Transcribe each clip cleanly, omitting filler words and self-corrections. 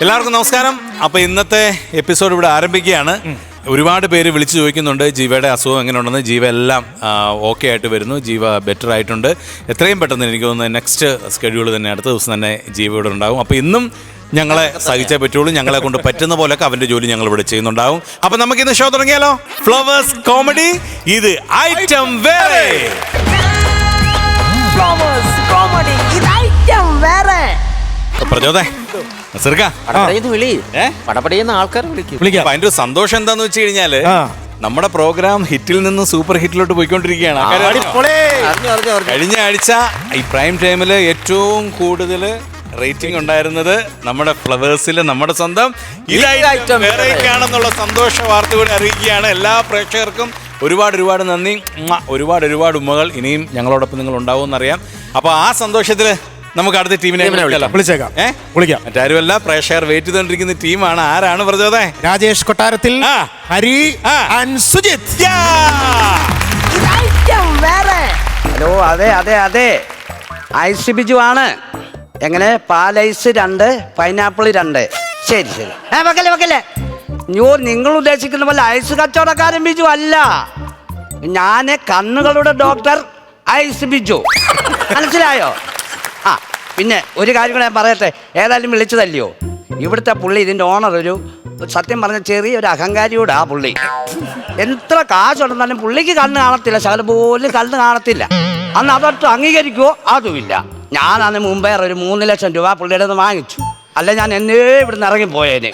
എല്ലാവർക്കും നമസ്കാരം. അപ്പോൾ ഇന്നത്തെ എപ്പിസോഡ് ഇവിടെ ആരംഭിക്കുകയാണ്. ഒരുപാട് പേര് വിളിച്ചു ചോദിക്കുന്നുണ്ട് ജീവയുടെ അസുഖം എങ്ങനെയുണ്ടെന്ന്. ജീവ എല്ലാം ഓക്കെ ആയിട്ട് വരുന്നു. ജീവ ബെറ്റർ ആയിട്ടുണ്ട്. എത്രയും പെട്ടെന്ന് എനിക്ക് തോന്നുന്നു നെക്സ്റ്റ് സ്കെഡ്യൂൾ തന്നെ അടുത്ത ദിവസം തന്നെ ജീവ ഇവിടെ ഉണ്ടാകും. അപ്പോൾ ഇന്നും ഞങ്ങളെ സഹിച്ചേ പറ്റുള്ളൂ. ഞങ്ങളെ കൊണ്ട് പറ്റുന്ന പോലെയൊക്കെ അവൻ്റെ ജോലി ഞങ്ങൾ ഇവിടെ ചെയ്യുന്നുണ്ടാവും. അപ്പം നമുക്കിന്ന് ഷോ തുടങ്ങിയാലോ? Flowers comedy. ഇത് ഐറ്റം വേറെ. പ്രചോദേ ആൾക്കാർ വിളിക്കും. അതിന്റെ ഒരു സന്തോഷം എന്താന്ന് വെച്ച് കഴിഞ്ഞാല് നമ്മുടെ പ്രോഗ്രാം ഹിറ്റിൽ നിന്ന് സൂപ്പർ ഹിറ്റിലോട്ട് പോയിക്കൊണ്ടിരിക്കുകയാണ്. കഴിഞ്ഞ ആഴ്ച ഈ പ്രൈം ടൈമില് ഏറ്റവും കൂടുതൽ റേറ്റിംഗ് ഉണ്ടായിരുന്നത് നമ്മുടെ ഫ്ലവേഴ്സില് നമ്മുടെ സ്വന്തം വേറെയൊക്കെയാണെന്നുള്ള സന്തോഷ വാർത്ത കൂടി അറിയിക്കുകയാണ്. എല്ലാ പ്രേക്ഷകർക്കും ഒരുപാട് നന്ദി. ഒരുപാട് ഉമ്മകൾ. ഇനിയും ഞങ്ങളോടൊപ്പം നിങ്ങൾ ഉണ്ടാവുമെന്നറിയാം. അപ്പോൾ ആ സന്തോഷത്തില് നമുക്ക് അടുത്ത ടീമിനെ വിളിച്ചേക്കാം. മറ്റാരുമല്ല, പ്രേക്ഷകർ വെയിറ്റ് ചെയ്തുകൊണ്ടിരിക്കുന്ന ടീമാണ്. ആരാണ് പ്രചോദേ? രാജേഷ് കൊട്ടാരത്തിൽ, ഹരി ആൻഡ് സുജിത്. ഹലോ, അതെ ഐസ് ബിജു ആണ്. എങ്ങനെ? പാലൈസ് 2, പൈനാപ്പിൾ 2. ശരി. വെക്കല്ലേ. നിങ്ങൾ ഉദ്ദേശിക്കുന്ന പോലെ ഐസ് കച്ചവടക്കാരൻ ബിജു അല്ല. ഞാന് കണ്ണുകളുടെ ഡോക്ടർ ഐസ് ബിജു. മനസ്സിലായോ? പിന്നെ ഒരു കാര്യം കൂടെ ഞാൻ പറയട്ടെ. ഏതായാലും വിളിച്ചതല്ലയോ. ഇവിടുത്തെ പുള്ളി, ഇതിൻ്റെ ഓണർ, ഒരു സത്യം പറഞ്ഞ ചെറിയൊരു അഹങ്കാരിയോട്. ആ പുള്ളി എത്ര കാശുണ്ടെന്നാലും പുള്ളിക്ക് കണ്ണ് കാണത്തില്ല. ശകലം പോലും കണ്ണ് കാണത്തില്ല. അന്ന് അതൊട്ട് അംഗീകരിക്കുമോ? അതുമില്ല. ഞാനന്ന് മുമ്പേ ഒരു 3 ലക്ഷം രൂപ പുള്ളിയുടെ നിന്ന് വാങ്ങിച്ചു. അല്ല ഞാൻ എന്നേ ഇവിടുന്ന് ഇറങ്ങിപ്പോയേനെ.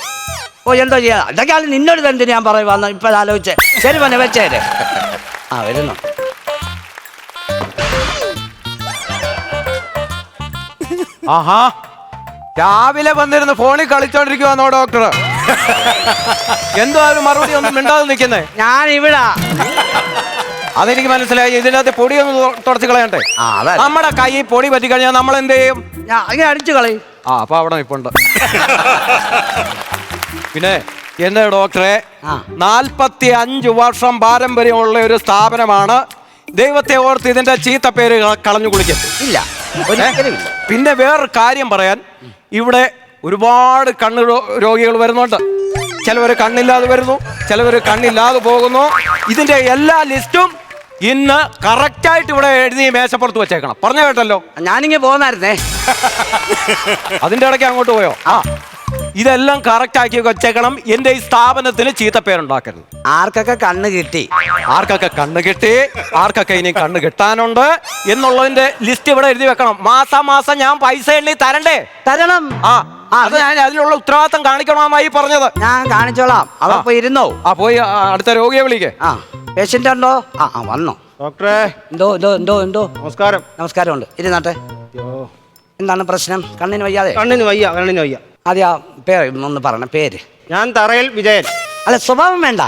എന്തോ ചെയ്യാ. അതൊക്കെയാണ് നിന്നോട് എന്തിനു ഞാൻ പറയുവാന്ന് ഇപ്പം ആലോചിച്ചേ. ശരി പന്നെ വെച്ചേരെ. വരുന്നു. ആഹാ, രാവിലെ വന്നിരുന്ന് ഫോണിൽ കളിച്ചോണ്ടിരിക്കുവാന്നോ ഡോക്ടർ? എന്തോ ഒരു മറുപടി ഒന്നും മിണ്ടാതെ നിൽക്കുന്നേ. ഞാൻ ഇവിടെ. അതെനിക്ക് മനസ്സിലായി. ഇതിനകത്ത് പൊടിയൊന്ന് തുടച്ച് കളയണ്ടേ? നമ്മുടെ കൈ പൊടി പറ്റി കഴിഞ്ഞാൽ നമ്മൾ എന്ത് ചെയ്യും? ഇങ്ങനെ അടിച്ചു കളയും. അപ്പൊ അവിടെ നിപ്പുണ്ട്. പിന്നെ എന്റെ ഡോക്ടറെ, 45 വർഷം പാരമ്പര്യമുള്ള ഒരു സ്ഥാപനമാണ്. ദൈവത്തെ ഓർത്ത് ഇതിന്റെ ചീത്ത പേര് കളഞ്ഞു കുളിക്കും. ഇല്ല. പിന്നെ വേറൊരു കാര്യം പറയാൻ, ഇവിടെ ഒരുപാട് കണ്ണ് രോഗികൾ വരുന്നുണ്ട്. ചിലവർ കണ്ണില്ലാതെ വരുന്നു, ചിലവർ കണ്ണില്ലാതെ പോകുന്നു. ഇതിന്റെ എല്ലാ ലിസ്റ്റും ഇന്ന് കറക്റ്റായിട്ട് ഇവിടെ എഴുതി മേശപ്പുറത്ത് വെച്ചേക്കണം. പറഞ്ഞു കേട്ടല്ലോ. ഞാനിങ്ങനെ പോന്നായിരുന്നേ. അതിന്റെ ഇടയ്ക്ക് അങ്ങോട്ട് പോയോ? ഇതെല്ലാം കറക്റ്റ് ആക്കി വെച്ചേക്കണം. എന്റെ ഈ സ്ഥാപനത്തിന് ചീത്ത പേരുണ്ടാക്കരുത്. ആർക്കൊക്കെ കണ്ണ് കിട്ടി, ആർക്കൊക്കെ ഇനി കണ്ണ് കിട്ടാനുണ്ട് എന്നുള്ളതിന്റെ ലിസ്റ്റ് ഇവിടെ എഴുതി വെക്കണം. മാസം ഞാൻ പൈസ എണ്ണി തരണം. അത് ഞാൻ അതിനുള്ള ഉത്തരവാദിത്തം കാണിക്കണമെന്നായി പറഞ്ഞത്. ഞാൻ കാണിച്ചോളാം. അവിടെ ഇരുന്നോ? പോയി അടുത്ത രോഗിയെ വിളിക്കേ. പേഷ്യന്റ് ഉണ്ടോ? വന്നോ ഡോക്ടറെ? എന്തോ നമസ്കാരം ഉണ്ട്. ഇരുന്നാട്ടെ. എന്താണ് പ്രശ്നം? കണ്ണിന് വയ്യ. അതെ, ആ പേര് ഒന്ന് പറഞ്ഞ. പേര്? ഞാൻ തറയിൽ വിജയൻ. അല്ല, സ്വഭാവം വേണ്ട.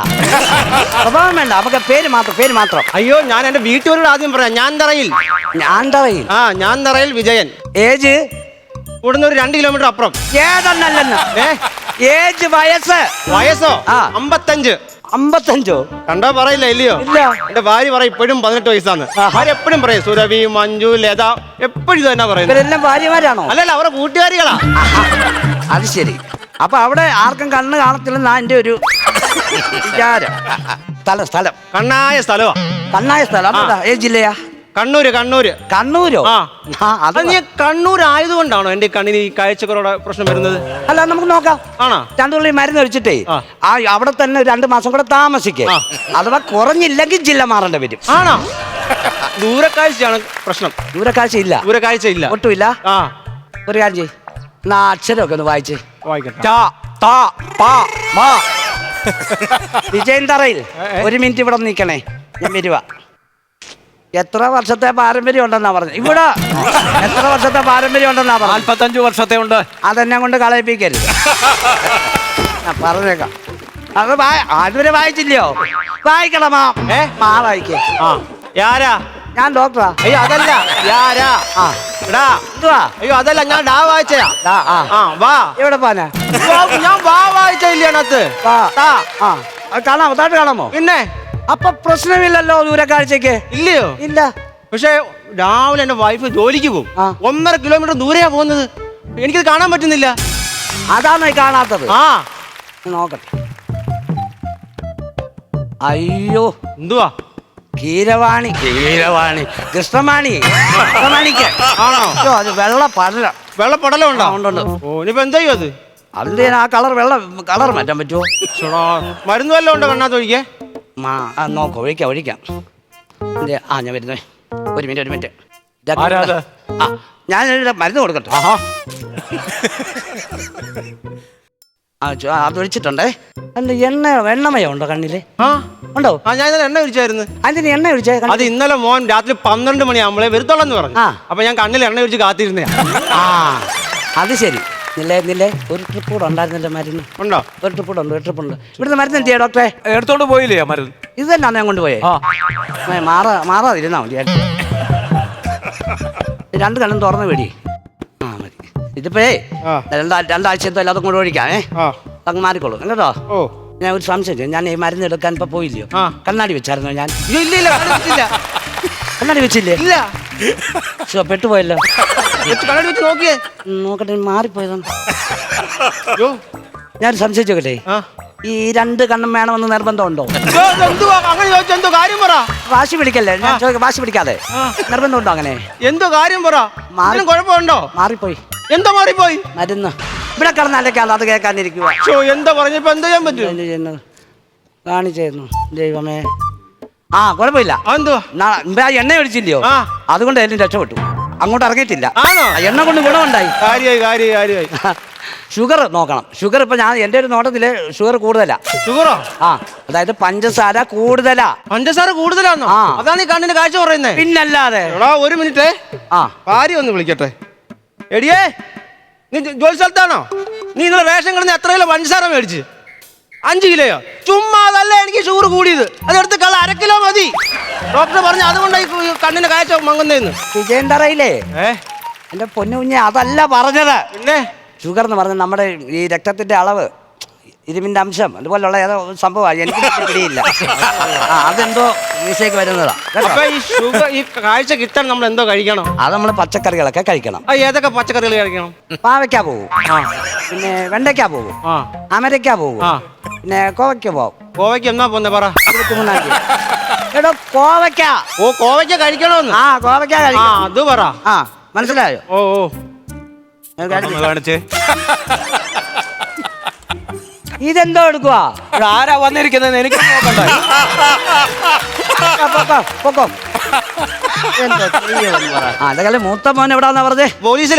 നമുക്ക് പേര് മാത്രം. അയ്യോ, ഞാൻ എന്റെ വീട്ടുകാരോട് ആദ്യം പറയാം. ഞാൻ തറയിൽ വിജയൻ. ഏജ്? ഇവിടുന്ന് ഒരു 2 കിലോമീറ്റർ അപ്പുറം. ഏതെണ്ണല്ലെന്ന് ഏജ്? വയസ്സോ? 55. കണ്ടോ പറയില്ല ഇല്ലയോ? ഇല്ല. എന്റെ ഭാര്യ പറയും ഇപ്പോഴും 18 വയസ്സാണ്. ഭാര്യ എപ്പോഴും പറയും സുരഭി, മഞ്ജു, ലത, എപ്പോഴും ഇത് തന്നെ പറയുന്നത്. ഇവരെല്ലാം ഭാര്യമാരാണോ? അല്ലല്ല, അവരുടെ കൂട്ടുകാരികളാ. അത് ശരി. അപ്പൊ അവിടെ ആർക്കും കണ്ണ് കാണത്തില്ലെന്നാ എന്റെ ഒരു വിചാരം. സ്ഥലം കണ്ണായ സ്ഥലം. ഏത് ജില്ലയാ? കണ്ണൂരോ? അത് നീ കണ്ണൂർ ആയതുകൊണ്ടാണോ എന്റെ കണ്ണിന് ഈ കാഴ്ചക്കുറവുടെ പ്രശ്നം വരുന്നത്? അല്ല, നമുക്ക് നോക്കാം. ആണോ? 2 തുള്ളി മരുന്ന് ഒഴിച്ചിട്ടേ അവിടെ തന്നെ 2 മാസം കൂടെ താമസിക്കേ. അഥവാ കുറഞ്ഞില്ലെങ്കിൽ ജില്ല മാറേണ്ടി വരും. ആണോ? ദൂരക്കാഴ്ചയാണ് പ്രശ്നം. ദൂരക്കാഴ്ച ഇല്ല. ഒട്ടുമില്ല. ഒരു കാര്യം ചെയ്യ്, അക്ഷരമൊക്കെ ഒന്ന് വായിച്ചേ. വിജയൻ തറയിൽ 1 മിനിറ്റ് ഇവിടെ നിൽക്കണേ. ഞാൻ വരുവാ. എത്ര വർഷത്തെ പാരമ്പര്യം ഉണ്ടെന്നാ പറഞ്ഞു? ഇവിടെ എത്ര വർഷത്തെ പാരമ്പര്യം ഉണ്ടെന്നാ പറഞ്ഞു? 45 വർഷത്തെ ഉണ്ട്. അതെന്നെ കൊണ്ട് കളയിപ്പിക്കരുത്. ഞാൻ പറഞ്ഞേക്കാം. അത് അതുവരെ വായിച്ചില്ലയോ? വായിക്കണമാ. വായിക്കേ. ഞാൻ ഡോക്ടറാ. അയ്യോ അതല്ല. അയ്യോ അതല്ല, ഞാൻ ഡാ വായിച്ചയാ. എവിടെ പോനാ? ഞാൻ വായിച്ചില്ലേ? കാണാമോ? താട്ട് കാണാമോ? പിന്നെ അപ്പൊ പ്രശ്നമില്ലല്ലോ ദൂരക്കാഴ്ചക്ക്. ഇല്ലയോ? ഇല്ല. പക്ഷെ രാവിലെ എന്റെ വൈഫ് ജോലിക്ക് പോകും. 1.5 കിലോമീറ്റർ ദൂരെയാ പോകുന്നത്. എനിക്കത് കാണാൻ പറ്റുന്നില്ല. അതാണോ ഈ കാണാത്തത്? ആ നോക്കട്ടെ. അയ്യോ, എന്തുവാ? കീരവാണി കൃഷ്ണമാണിക്ക് ആണോ? അയ്യോ, അത് വെള്ള പടല. വെള്ളപ്പടലം ഉണ്ടോ? ഉണ്ട്. ഓ ഇനിയിപ്പോ എന്താ ചെയ്യും അത്? അതിന്റെ ആ കളർ കളർ മാറ്റാൻ പറ്റുമോ? മരുന്ന് വല്ലതും ഉണ്ടോ കണ്ണാത്ത ഒഴിക്കേ? നോക്കാം, ഒഴിക്കാം. ഞാൻ വരുന്നേ. ഒരു മിനിറ്റ്. ഞാൻ മരുന്ന് കൊടുക്കട്ടെ. അതൊഴിച്ചിട്ടുണ്ടേ. അല്ല, എണ്ണമയം ഉണ്ടോ കണ്ണില്? ഉണ്ടോ? ഞാൻ ഇന്നലെ എണ്ണ ഒഴിച്ചായിരുന്നു. അതിന് എണ്ണ ഒഴിച്ചേ? അത് ഇന്നലെ മോൻ രാത്രി 12 മണിയാകുമ്പോഴേ വരുത്തോളെന്ന് പറഞ്ഞു. അപ്പൊ ഞാൻ കണ്ണിൽ എണ്ണ ഒഴിച്ച് കാത്തിരുന്നേ. അത് ശരി. നില്ലേ ഒരു ട്രിപ്പ് കൂടെ ഉണ്ടായിരുന്നല്ലോ മരുന്ന്. ഉണ്ടോ? ഒരു ട്രിപ്പ് ഉണ്ട്. ഇവിടുന്ന് മരുന്ന് എന്ത് ചെയ്യാ ഡോക്ടറെ? എടുത്തോണ്ട് പോയില്ലേ മരുന്ന്? ഇത് തന്നെയാണ് ഞാൻ കൊണ്ടുപോയേ. മാറാതിരുന്നാ മതി. 2 കണ്ണും തുറന്ന് പേടി. മതി. ഇതിപ്പോഴേ രണ്ടാഴ്ചത്തെ എല്ലാതും കൊണ്ട് ഒഴിക്കാമേ. അങ്ങ് മാറിക്കോളൂ കേട്ടോ. ഞാൻ ഒരു സംശയം, ഞാൻ ഈ മരുന്ന് എടുക്കാൻ ഇപ്പൊ പോയില്ലയോ? കണ്ണാടി വെച്ചായിരുന്നോ ഞാൻ? ഇല്ല കണ്ണാടി വെച്ചില്ലേ? ഇല്ല. പെട്ടുപോയല്ലോ. കണ്ണാടി വെച്ച് നോക്കിയേ. നോക്കട്ടെ, മാറിപ്പോയതാണ്. ഞാൻ സംശയിച്ചോക്കട്ടെ, ഈ 2 കണ്ണും വേണമെന്ന് നിർബന്ധമുണ്ടോ? അങ്ങനെ ചോദിച്ചാ എന്തോ കാര്യം പറ. വാശി പിടിക്കല്ലേ, ഞാൻ വാശി പിടിക്കാതെ. നിർബന്ധമുണ്ടോ അങ്ങനെ? എന്തോ കാര്യം പറ. കുഴപ്പമുണ്ടോ? മാറിപ്പോയി. എന്തോ മാറിപ്പോയി? മരുന്ന് ഇവിടെ കിടന്നല്ലേക്കാണ് അത് കേൾക്കാനിരിക്കുക. എന്താ പറഞ്ഞപ്പോ എന്താ ചെയ്യാൻ പറ്റും? കാണിച്ചായിരുന്നു ദൈവമേ. കുഴപ്പമില്ല. എണ്ണ ഒഴിച്ചില്ലയോ? അതുകൊണ്ട് എല്ലാം രക്ഷപ്പെട്ടു. അങ്ങോട്ട് ഇറങ്ങിയിട്ടില്ല. എണ്ണ കൊണ്ട് ഗുണമുണ്ടായി. ഷുഗർ നോക്കണം. ഷുഗർ ഇപ്പൊ ഞാൻ എന്റെ ഒരു നോട്ടത്തില് ഷുഗർ കൂടുതലാ. ഷുഗറോ? അതായത് പഞ്ചസാര കൂടുതലാ. പഞ്ചസാര കൂടുതലാണോ? അതാണ് ഈ കണ്ണിന് കാഴ്ച പറയുന്നത്. പിന്നല്ലാതെ. ഒരു മിനിറ്റ്, ഭാര്യ ഒന്ന് വിളിക്കട്ടെ. എടിയേ, നീ ജോലി സ്ഥലത്താണോ? നീ ഇന്നലെ റേഷൻ കിടന്ന് എത്ര കിലോ പഞ്ചസാര മേടിച്ച്? 5 കിലോയോ? ചുമ്മാ അതല്ല എനിക്ക് ഷുഗർ കൂടിയത്. അതെടുത്ത് 1/2 കിലോ മതി. ഡോക്ടർ പറഞ്ഞു അതുകൊണ്ടായി കണ്ണിന്റെ കാഴ്ച മങ്ങുന്നതെന്ന്. വിജയന്തറയില്ലേ എന്റെ പൊന്നു കുഞ്ഞെ, അതല്ല പറഞ്ഞത്. പിന്നെ ഷുഗർ എന്ന് പറഞ്ഞാൽ നമ്മുടെ ഈ രക്തത്തിന്റെ അളവ്, ഇരുമ്പിന്റെ അംശം, അതുപോലുള്ള ഏതോ സംഭവമാണ്. എനിക്ക് പിടിയില്ല. അതെന്തോ വീശേക്ക് വരുന്നതാ. അപ്പൊ ഈ ഷുഗർ, ഈ കാഴ്ച കിട്ടാൻ നമ്മൾ എന്തോ കഴിക്കണം? അത് നമ്മൾ പച്ചക്കറികളൊക്കെ കഴിക്കണം. ഏതൊക്കെ പച്ചക്കറികൾ കഴിക്കണം? പാവയ്ക്ക പോകും, പിന്നെ വെണ്ടയ്ക്ക പോകും, അമരയ്ക്ക പോകും, പിന്നെ കോവയ്ക്ക പോകും. കോവയ്ക്ക് എന്നാ പോന്നെ പറ. 23 എടോ കോവയ്ക്ക. കോവയ്ക്ക കഴിക്കണോന്ന്? കോവയ്ക്ക കഴിക്കണം. അത് പറ. മനസ്സിലായോ? കാണിച്ചേ. ഇതെന്തോ എടുക്കുവാ? ആരാ വന്നിരിക്കുന്നത് എനിക്ക് നോക്കണ്ട. അതെല്ലാം മൂത്ത മോൻ എവിടാന്നാ പറഞ്ഞേ?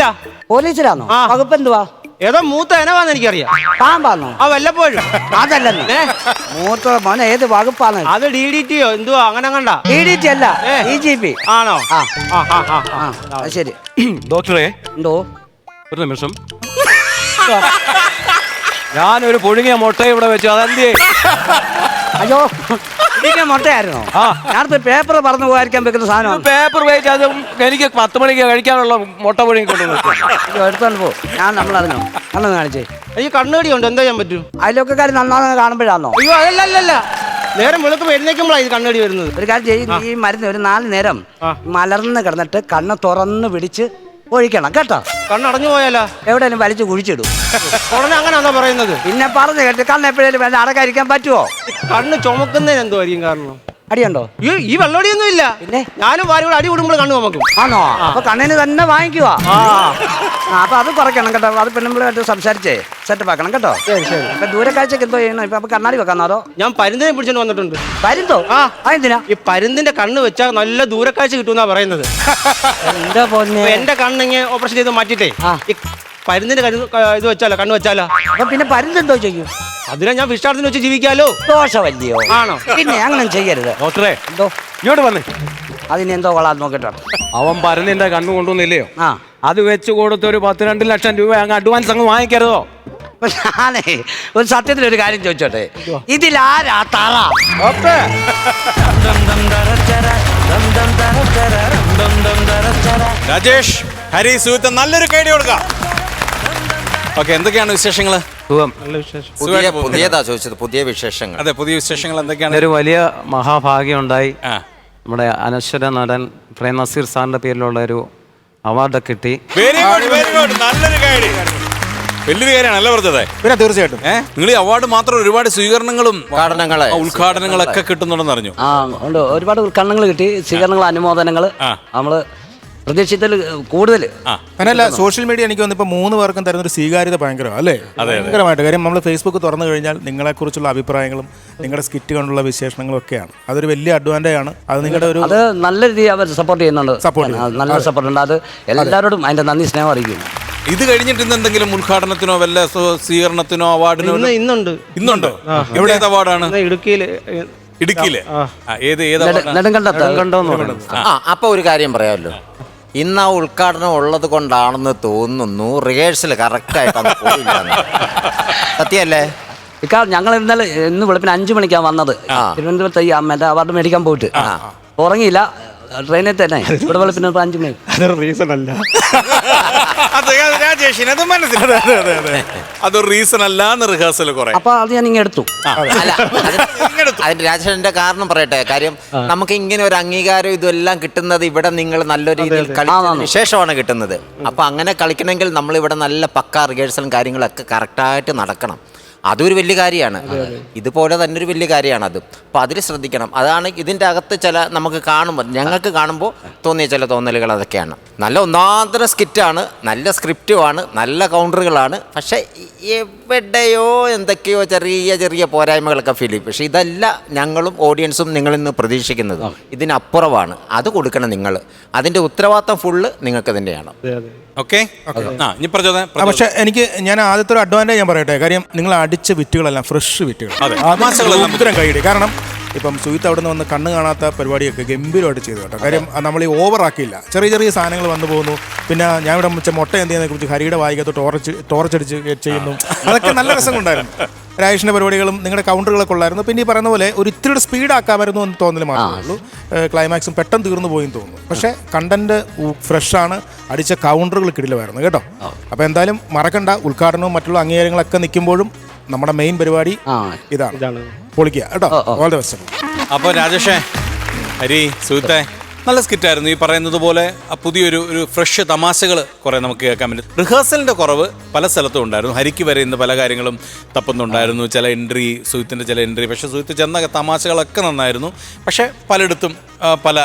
പോലീസിലാണോ? വകുപ്പ് എന്തുവാ? ഏതോ മൂത്ത എനവാന്ന് എനിക്കറിയാം. പാമ്പാന്നോ? വല്ലപ്പോഴും. അതല്ലെന്ന്. മൂത്ത മോൻ ഏത് വകുപ്പാണ്? അത് DDTയോ എന്തുവാ? അങ്ങനെ കണ്ട DDT അല്ല, EGP ആണോ? ശരി. ഡോക്ടറെ, എന്തോ ഒരു നിമിഷം. ഞാനൊരു പുഴുങ്ങിയ മുട്ട ഇവിടെ വെച്ചു, അതെന്തേ? അയ്യോ, ഇതിന്റെ മുട്ടയായിരുന്നോ? ഞാനിപ്പോ പേപ്പർ പറന്നു പോകാതിരിക്കാൻ വെക്കുന്ന സാധനം. Paper weight. അത് എനിക്ക് 10 മണിക്ക് കഴിക്കാനുള്ള മുട്ട പുഴുങ്ങി എടുത്തോണ്ട് പോ. ഞാൻ നമ്മളറിഞ്ഞോ അന്ന് കാണിച്ചേ. ഈ കണ്ണുകടി ഉണ്ട്, എന്താ ചെയ്യാൻ പറ്റും? അതിലൊക്കെ നന്നാന്ന് കാണുമ്പോഴാണോ? അയ്യോ അതല്ലല്ല, നേരം വെളുക്കുമ്പോ എഴുന്നേക്കുമ്പോഴാണ് ഇത് കണ്ണുകടി വരുന്നത്. ഒരു കാര്യം ചെയ്യും, ഈ മരുന്ന് ഒരു 4 നേരം മലർന്ന് കിടന്നിട്ട് കണ്ണ് തുറന്ന് പിടിച്ച് ഒഴിക്കണം കേട്ടോ. കണ്ണടഞ്ഞു പോയാലോ? എവിടെയും വലിച്ചു കുഴിച്ചിടും. ഉടനെ അങ്ങനെയാണോ പറയുന്നത്? പിന്നെ പറഞ്ഞു കേട്ട് കണ്ണ് എപ്പോഴേലും വേണ്ട അടക്കാതിരിക്കാൻ പറ്റുമോ? കണ്ണ് ചുമക്കുന്നതിന് എന്തോ ആയിരിക്കും കാരണം. അടിയുണ്ടോ? ഈ വെള്ളടിയൊന്നും ഇല്ല. പിന്നെ ഞാനും ഭാര്യയോട് അടി കൂടുമ്പോൾ കണ്ണു ചുമക്കും. ആണോ? അപ്പൊ കണ്ണിന് തന്നെ വാങ്ങിക്കുവാ. അപ്പൊ അത് കുറയ്ക്കണം കേട്ടോ. അത് പെണ്ണുമ്പിളായിട്ട് സംസാരിച്ചേ സെറ്റപ്പ് ആക്കണം കേട്ടോ. ശരി ശരി. അപ്പൊ ദൂരക്കാഴ്ചക്ക് എന്തോ ചെയ്യണം? ഇപ്പൊ കണ്ണാടി വെക്കാന്നോ? അതോ ഞാൻ പരുന്തിനെ പിടിച്ചോണ്ട് വന്നിട്ടുണ്ട്. പരുന്തോ? അതെന്തിനാ? ഈ പരുന്തിന്റെ കണ്ണ് വെച്ചാൽ നല്ല ദൂരക്കാഴ്ച കിട്ടുമെന്നാ പറയുന്നത്. എന്താ പോന്നെ? എന്റെ കണ്ണിങ്ങനെ ഓപ്പറേഷൻ ചെയ്ത് മാറ്റിട്ടേ ഈ പരുന്തിന്റെ ഇത് വെച്ചാലോ, കണ്ണ് വെച്ചാലോ? അപ്പൊ പിന്നെ പരുന്തെന്തോ ചെയ്യും? അതിനെ ഞാൻ വിഷാദത്തിന് വെച്ച് ജീവിക്കാലോ. ദോഷമല്ലയോ? ആണോ? പിന്നെ അങ്ങനെ ചെയ്യരുത്. ഡോക്ടറെ, എന്തോ ഇങ്ങോട്ട് വന്നേ. അതിനെന്തോ കൊള്ളാൻ നോക്കിട്ടോ. അവൻ പരുന്നിന്റെ കണ്ണ് കൊണ്ടുവന്നില്ലയോ? അത് വെച്ച് കൊടുത്ത് ഒരു 10-2 ലക്ഷം രൂപ അങ്ങ് അഡ്വാൻസ് അങ്ങ് വാങ്ങിക്കരുതോ? ഞാനേ ഒരു സത്യത്തിലൊരു കാര്യം ചോദിച്ചോട്ടെ, ഇതിലാരാ തറ? രാജേഷ്, ഹരി, സുഹൃത്ത് നല്ലൊരു കൈഡി കൊടുക്കാം. ഓക്കെ, എന്തൊക്കെയാണ് വിശേഷങ്ങള്? നല്ല വിശേഷം. പുതിയതാ ചോദിച്ചത്, പുതിയ വിശേഷങ്ങൾ. അതെ, പുതിയ വിശേഷങ്ങൾ എന്തൊക്കെയാണ്? ഒരു വലിയ മഹാഭാഗ്യം ഉണ്ടായി. നമ്മുടെ അനശ്വര നടൻ പ്രേം നസീർ സാറിന്റെ പേരിലുള്ള ഒരു അവാർഡ് കിട്ടി. വെരി ഗുഡ്, വെരി ഗുഡ്, നല്ലൊരു കൈഡി. വലിയൊരു കാര്യമാണല്ലേ പറഞ്ഞത്? പിന്നെ തീർച്ചയായിട്ടും നിങ്ങൾ ഈ അവാർഡ് മാത്രം ഒരുപാട് സ്വീകരണങ്ങളും ഉദ്ഘാടനങ്ങളൊക്കെ കിട്ടുന്നുണ്ടെന്ന് അറിഞ്ഞു. ഉണ്ട്, ഒരുപാട് ഉദ്ഘാടനങ്ങൾ കിട്ടി, സ്വീകരണങ്ങൾ, അനുമോദനങ്ങൾ നമ്മള് പ്രതീക്ഷിച്ചതിൽ കൂടുതൽ. അങ്ങനെയല്ല, സോഷ്യൽ മീഡിയ എനിക്ക് വന്നിപ്പോൾ 3 പേർക്കും തരുന്നൊരു സ്വീകാര്യത ഭയങ്കരമാണ് അല്ലേ? ഭയങ്കരമായിട്ട്. കാര്യം നമ്മൾ ഫേസ്ബുക്ക് തുറന്നു കഴിഞ്ഞാൽ നിങ്ങളെക്കുറിച്ചുള്ള അഭിപ്രായങ്ങളും നിങ്ങളുടെ സ്കിറ്റ് കൊണ്ടുള്ള വിശേഷങ്ങളും ഒക്കെയാണ്. അതൊരു വലിയ അഡ്വാൻറ്റേജ് ആണ്. അത് നിങ്ങളുടെ ഒരു അത് നല്ല രീതിയിൽ അവർ സപ്പോർട്ട് ചെയ്യുന്നുണ്ട്, നല്ല സപ്പോർട്ട് ഉണ്ട്. അത് എല്ലാവരോടും അതിന്റെ നന്ദി, സ്നേഹം അറിയിക്കുന്നു. ഇത് കഴിഞ്ഞിട്ട് ഇന്ന് എന്തെങ്കിലും ഉദ്ഘാടനത്തിനോ വല്ല സ്വീകരണത്തിനോ അവാർഡിനോ? ഇന്നുണ്ടോ? എവിടെ അവാർഡാണ്? ഇടുക്കിയില്. ഏത് നെടുങ്കണ്ടം. അപ്പൊ ഒരു കാര്യം പറയാമല്ലോ, ഇന്ന് ആ ഉദ്ഘാടനം ഉള്ളത് കൊണ്ടാണെന്ന് തോന്നുന്നു റിഹേഴ്സൽ കറക്റ്റായിട്ടാണ് പോയില്ല. സത്യല്ലേ? ഞങ്ങൾ ഇന്ന് വെളുപ്പിന് 5 മണിക്കാണ് വന്നത്. തിരുവനന്തപുരത്ത് ഈ മറ്റേ അവാർഡ് മേടിക്കാൻ പോയിട്ട് ഉറങ്ങിയില്ല, ട്രെയിനിൽ തന്നെ. ഇവിടെ വെളുപ്പിന് 5 മണി. അതൊരു റീസൺ അല്ല. രാജേഷിന് മനസ്സിലായി, അതൊരു റീസൺ അല്ലാന്ന് റിഹേഴ്സൽ കുറെ. അപ്പൊ അത് ഞാൻ ഇങ്ങനെ എടുത്തു. അല്ല, അതിന്റെ രാജേഷിന്റെ കാരണം പറയട്ടെ. കാര്യം നമുക്ക് ഇങ്ങനെ ഒരു അംഗീകാരം ഇതെല്ലാം കിട്ടുന്നത് ഇവിടെ നിങ്ങൾ നല്ല രീതിയിൽ കളിച്ചതിന് ശേഷമാണ് കിട്ടുന്നത്. അപ്പൊ അങ്ങനെ കളിക്കണമെങ്കിൽ നമ്മൾ ഇവിടെ നല്ല പക്ക റിഹേഴ്സലും കാര്യങ്ങളൊക്കെ കറക്റ്റായിട്ട് നടക്കണം. അതൊരു വലിയ കാര്യമാണ്. ഇതുപോലെ തന്നെ ഒരു വലിയ കാര്യമാണ് അത്. അപ്പോൾ അതിൽ ശ്രദ്ധിക്കണം. അതാണ് ഇതിൻ്റെ അകത്ത് ചില നമുക്ക് കാണുമ്പോൾ, ഞങ്ങൾക്ക് കാണുമ്പോൾ തോന്നിയ ചില തോന്നലുകൾ അതൊക്കെയാണ്. നല്ല ഒന്നാന്തര സ്കിറ്റാണ്, നല്ല സ്ക്രിപ്റ്റുമാണ്, നല്ല കൗണ്ടറുകളാണ്. പക്ഷേ എവിടെയോ എന്തൊക്കെയോ ചെറിയ ചെറിയ പോരായ്മകളൊക്കെ ഫീൽ ചെയ്യും. പക്ഷേ ഇതല്ല ഞങ്ങളും ഓഡിയൻസും നിങ്ങളിൽ നിന്ന് പ്രതീക്ഷിക്കുന്നത്. ഇതിനപ്പുറമാണ്. അത് കൊടുക്കണം നിങ്ങൾ. അതിൻ്റെ ഉത്തരവാദിത്തം ഫുള്ള് നിങ്ങൾക്ക് തന്നെയാണ്. പക്ഷെ ഞാൻ ആദ്യത്തെ ഒരു അഡ്വാൻറ്റേജ് ഞാൻ പറയട്ടെ. കാര്യം നിങ്ങൾ അടിച്ച വിറ്റുകളെല്ലാം ഫ്രഷ് വിറ്റുകൾ, ഉത്തരം കൈയിടി. കാരണം ഇപ്പം സുഹിത്ത് അവിടെ നിന്ന് വന്ന് കണ്ണ് കാണാത്ത പരിപാടിയൊക്കെ ഗംഭീരമായിട്ട് ചെയ്തു കേട്ടോ. കാര്യം നമ്മൾ ഈ ഓവറാക്കിയില്ല. ചെറിയ ചെറിയ സാധനങ്ങൾ വന്നു പോകുന്നു. പിന്നെ ഞാൻ ഇവിടെ വെച്ച മുട്ട എന്തിനെ കുറിച്ച് ഹരിയുടെ വായിക്കത്ത് ടോർച്ചടിച്ച് ചെയ്യുന്നു. അതൊക്കെ നല്ല രസമുണ്ടായിരുന്നു. രാജേഷിൻ്റെ പരിപാടികളും നിങ്ങളുടെ കൗണ്ടറുകളൊക്കെ ഉള്ളായിരുന്നു. പിന്നെ ഈ പറയുന്ന പോലെ ഒരു ഇത്തിരി സ്പീഡ് ആക്കാമായിരുന്നു എന്ന് തോന്നൽ മാത്രമേ ഉള്ളൂ. ക്ലൈമാക്സും പെട്ടെന്ന് തീർന്നു പോയെന്ന് തോന്നുന്നു. പക്ഷേ കണ്ടന്റ് ഫ്രഷാണ്, അടിച്ച കൗണ്ടറുകൾ കിടിലമായിരുന്നു കേട്ടോ. അപ്പോൾ എന്തായാലും മറക്കണ്ട, ഉദ്ഘാടനവും മറ്റുള്ള അംഗീകാരങ്ങളൊക്കെ നിൽക്കുമ്പോഴും നമ്മുടെ മെയിൻ പരിപാടി ഇതാണ്. പൊളിക്കുക കേട്ടോ. All the best. അപ്പോൾ രാജേഷേ, ഹരി, സുഹൃത്തെ, നല്ല സ്കിറ്റായിരുന്നു. ഈ പറയുന്നത് പോലെ പുതിയൊരു ഫ്രഷ് തമാശകൾ കുറേ നമുക്ക് കേൾക്കാൻ പറ്റും. റിഹേഴ്സലിൻ്റെ കുറവ് പല സ്ഥലത്തും ഉണ്ടായിരുന്നു. ഹരിക്ക് വരെ ഇന്ന് പല കാര്യങ്ങളും തപ്പുന്നുണ്ടായിരുന്നു. ചില എൻട്രി, സുഹിത്തിൻ്റെ ചില എൻട്രി. പക്ഷേ സുഹിത്ത് ചെന്ന തമാശകളൊക്കെ നന്നായിരുന്നു. പക്ഷേ പലയിടത്തും പല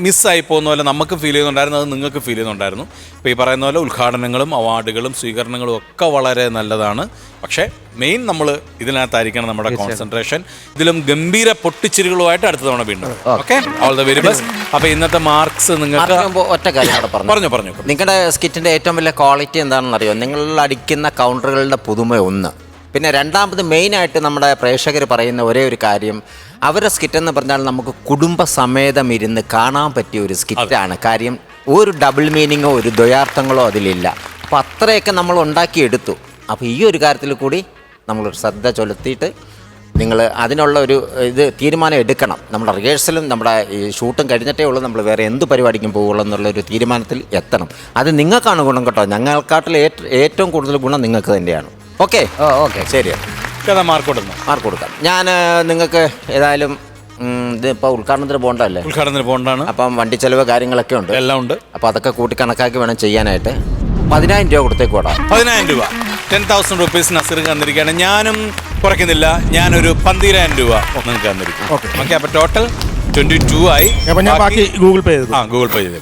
മിസ്സായി പോകുന്ന പോലെ നമുക്ക് ഫീൽ ചെയ്യുന്നുണ്ടായിരുന്നു, അത് നിങ്ങൾക്ക് ഫീൽ ചെയ്യുന്നുണ്ടായിരുന്നു. ഇപ്പോൾ ഈ പറയുന്ന പോലെ ഉദ്ഘാടനങ്ങളും അവാർഡുകളും സ്വീകരണങ്ങളും ഒക്കെ വളരെ നല്ലതാണ്. പക്ഷേ മെയിൻ നമ്മൾ ഇതിനകത്തായിരിക്കണം നമ്മുടെ കോൺസെൻട്രേഷൻ. ഇതിലും ഗംഭീര പൊട്ടിച്ചിരികളുമായിട്ട് അടുത്ത തവണ വീണ്ടും. Okay, all the very best. അപ്പോൾ ഇന്നത്തെ മാർക്സ് നിങ്ങൾക്ക് ഒറ്റ കാര്യം പറഞ്ഞു. നിങ്ങളുടെ സ്കിറ്റിന്റെ ഏറ്റവും വലിയ ക്വാളിറ്റി എന്താണെന്ന് അറിയോ? നിങ്ങൾ അടിക്കുന്ന കൗണ്ടറുകളുടെ പുതുമ ഒന്ന്. പിന്നെ രണ്ടാമത് മെയിനായിട്ട് നമ്മുടെ പ്രേക്ഷകർ പറയുന്ന ഒരേ ഒരു കാര്യം, അവരുടെ സ്കിറ്റെന്ന് പറഞ്ഞാൽ നമുക്ക് കുടുംബസമേതം ഇരുന്ന് കാണാൻ പറ്റിയ ഒരു സ്കിറ്റാണ്. കാര്യം ഒരു ഡബിൾ മീനിങ്ങോ ഒരു ദ്വയാർത്ഥങ്ങളോ അതിലില്ല. അപ്പോൾ അത്രയൊക്കെ നമ്മൾ ഉണ്ടാക്കിയെടുത്തു. അപ്പോൾ ഈ ഒരു കാര്യത്തിൽ കൂടി നമ്മളൊരു ശ്രദ്ധ ചെലുത്തിയിട്ട് നിങ്ങൾ അതിനുള്ള ഒരു തീരുമാനം എടുക്കണം. നമ്മുടെ റിഹേഴ്സലും നമ്മുടെ ഈ ഷൂട്ടും കഴിഞ്ഞിട്ടേ ഉള്ളൂ നമ്മൾ വേറെ എന്ത് പരിപാടിക്കും പോകുള്ളൂ എന്നുള്ളൊരു തീരുമാനത്തിൽ എത്തണം. അത് നിങ്ങൾക്കാണ് ഗുണം കേട്ടോ. ഞങ്ങൾക്കാട്ടിൽ ഏറ്റവും കൂടുതൽ ഗുണം നിങ്ങൾക്ക് തന്നെയാണ്. ഓക്കെ, ശരി. മാർക്ക് കൊടുക്കാം. ഞാൻ നിങ്ങൾക്ക് ഏതായാലും ഇതിപ്പോൾ ഉദ്ഘാടനത്തിന് പോകണ്ടല്ലേ? ഉദ്ഘാടനത്തിന് പോകണ്ടാണ്. അപ്പം വണ്ടി ചെലവ് കാര്യങ്ങളൊക്കെ ഉണ്ട്, എല്ലാം ഉണ്ട്. അപ്പോൾ അതൊക്കെ കൂട്ടി കണക്കാക്കി വേണം ചെയ്യാനായിട്ട്. 10,000 രൂപ കൊടുത്തേക്ക് കൂടാ. 10,000 രൂപ, 10,000 rupees നസീർ തന്നിരിക്കുകയാണ്. ഞാനും കുറയ്ക്കുന്നില്ല, ഞാനൊരു 12,000 രൂപ നിങ്ങൾക്ക് തന്നിരിക്കും. ഓക്കെ, അപ്പോൾ ടോട്ടൽ 22 ആയി. ബാക്കി ഗൂഗിൾ പേ ചെയ്തു. ഗൂഗിൾ പേ ചെയ്തു.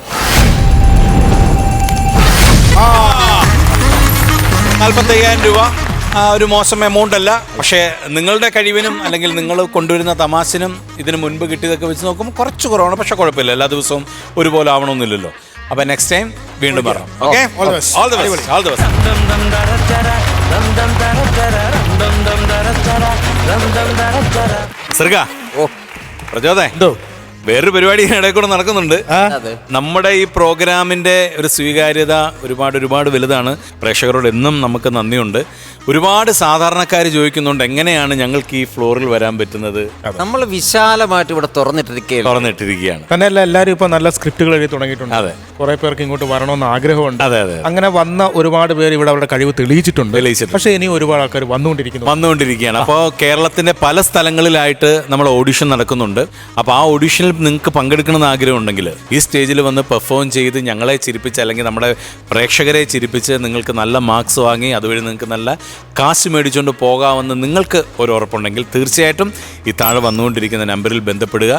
45,000 രൂപ ഒരു മോശം എമൗണ്ട് അല്ല. പക്ഷേ നിങ്ങളുടെ കഴിവിനും അല്ലെങ്കിൽ നിങ്ങൾ കൊണ്ടുവരുന്ന തമാശനും ഇതിന് മുൻപ് കിട്ടിയതൊക്കെ വെച്ച് നോക്കുമ്പോൾ കുറച്ച് കുറവാണ്. പക്ഷെ കുഴപ്പമില്ല, എല്ലാ ദിവസവും ഒരുപോലെ ആവണമെന്നില്ലല്ലോ. അപ്പോൾ നെക്സ്റ്റ് ടൈം വീണ്ടും പറയാം. Okay, all the best. സർഗ, പ്രചോദേ, വേറൊരു പരിപാടി ഇടയിൽ കൂടെ നടക്കുന്നുണ്ട്. നമ്മുടെ ഈ പ്രോഗ്രാമിന്റെ ഒരു സ്വീകാര്യത ഒരുപാട് വലുതാണ്. പ്രേക്ഷകരോട് എന്നും നമുക്ക് നന്ദിയുണ്ട്. ഒരുപാട് സാധാരണക്കാർ ചോദിക്കുന്നുണ്ട് എങ്ങനെയാണ് ഞങ്ങൾക്ക് ഈ ഫ്ലോറിൽ വരാൻ പറ്റുന്നത്. നമ്മൾ വിശാലമായിട്ട് ഇവിടെ തുറന്നിട്ടിരിക്കുകയാണ്. തന്നെയല്ല, എല്ലാവരും ഇപ്പൊ നല്ല സ്ക്രിപ്റ്റുകൾ എഴുതി തുടങ്ങിയിട്ടുണ്ട്. അതെ. കുറെ പേർക്ക് ഇങ്ങോട്ട് വരണമെന്ന് ആഗ്രഹമുണ്ട്. അതെ അതെ. അങ്ങനെ വന്ന ഒരുപാട് പേര് ഇവിടെ അവരുടെ കഴിവ് തെളിയിച്ചിട്ടുണ്ട്. പക്ഷേ ഇനി ഒരുപാട് ആൾക്കാർ വന്നുകൊണ്ടിരിക്കുകയാണ്. അപ്പോൾ കേരളത്തിന്റെ പല സ്ഥലങ്ങളിലായിട്ട് നമ്മൾ ഓഡിഷൻ നടക്കുന്നുണ്ട്. അപ്പോൾ ആ ഓഡിഷനിൽ നിങ്ങൾക്ക് പങ്കെടുക്കണമെന്ന് ആഗ്രഹം ഉണ്ടെങ്കിൽ ഈ സ്റ്റേജിൽ വന്ന് പെർഫോം ചെയ്ത് ഞങ്ങളെ ചിരിപ്പിച്ച് അല്ലെങ്കിൽ നമ്മുടെ പ്രേക്ഷകരെ ചിരിപ്പിച്ച് നിങ്ങൾക്ക് നല്ല മാർക്സ് വാങ്ങി അതുവഴി നിങ്ങൾക്ക് നല്ല കാശ് മേടിച്ചുകൊണ്ട് പോകാമെന്ന് നിങ്ങൾക്ക് ഒരു ഉറപ്പുണ്ടെങ്കിൽ തീർച്ചയായിട്ടും ഈ താഴെ വന്നുകൊണ്ടിരിക്കുന്ന നമ്പറിൽ ബന്ധപ്പെടുക.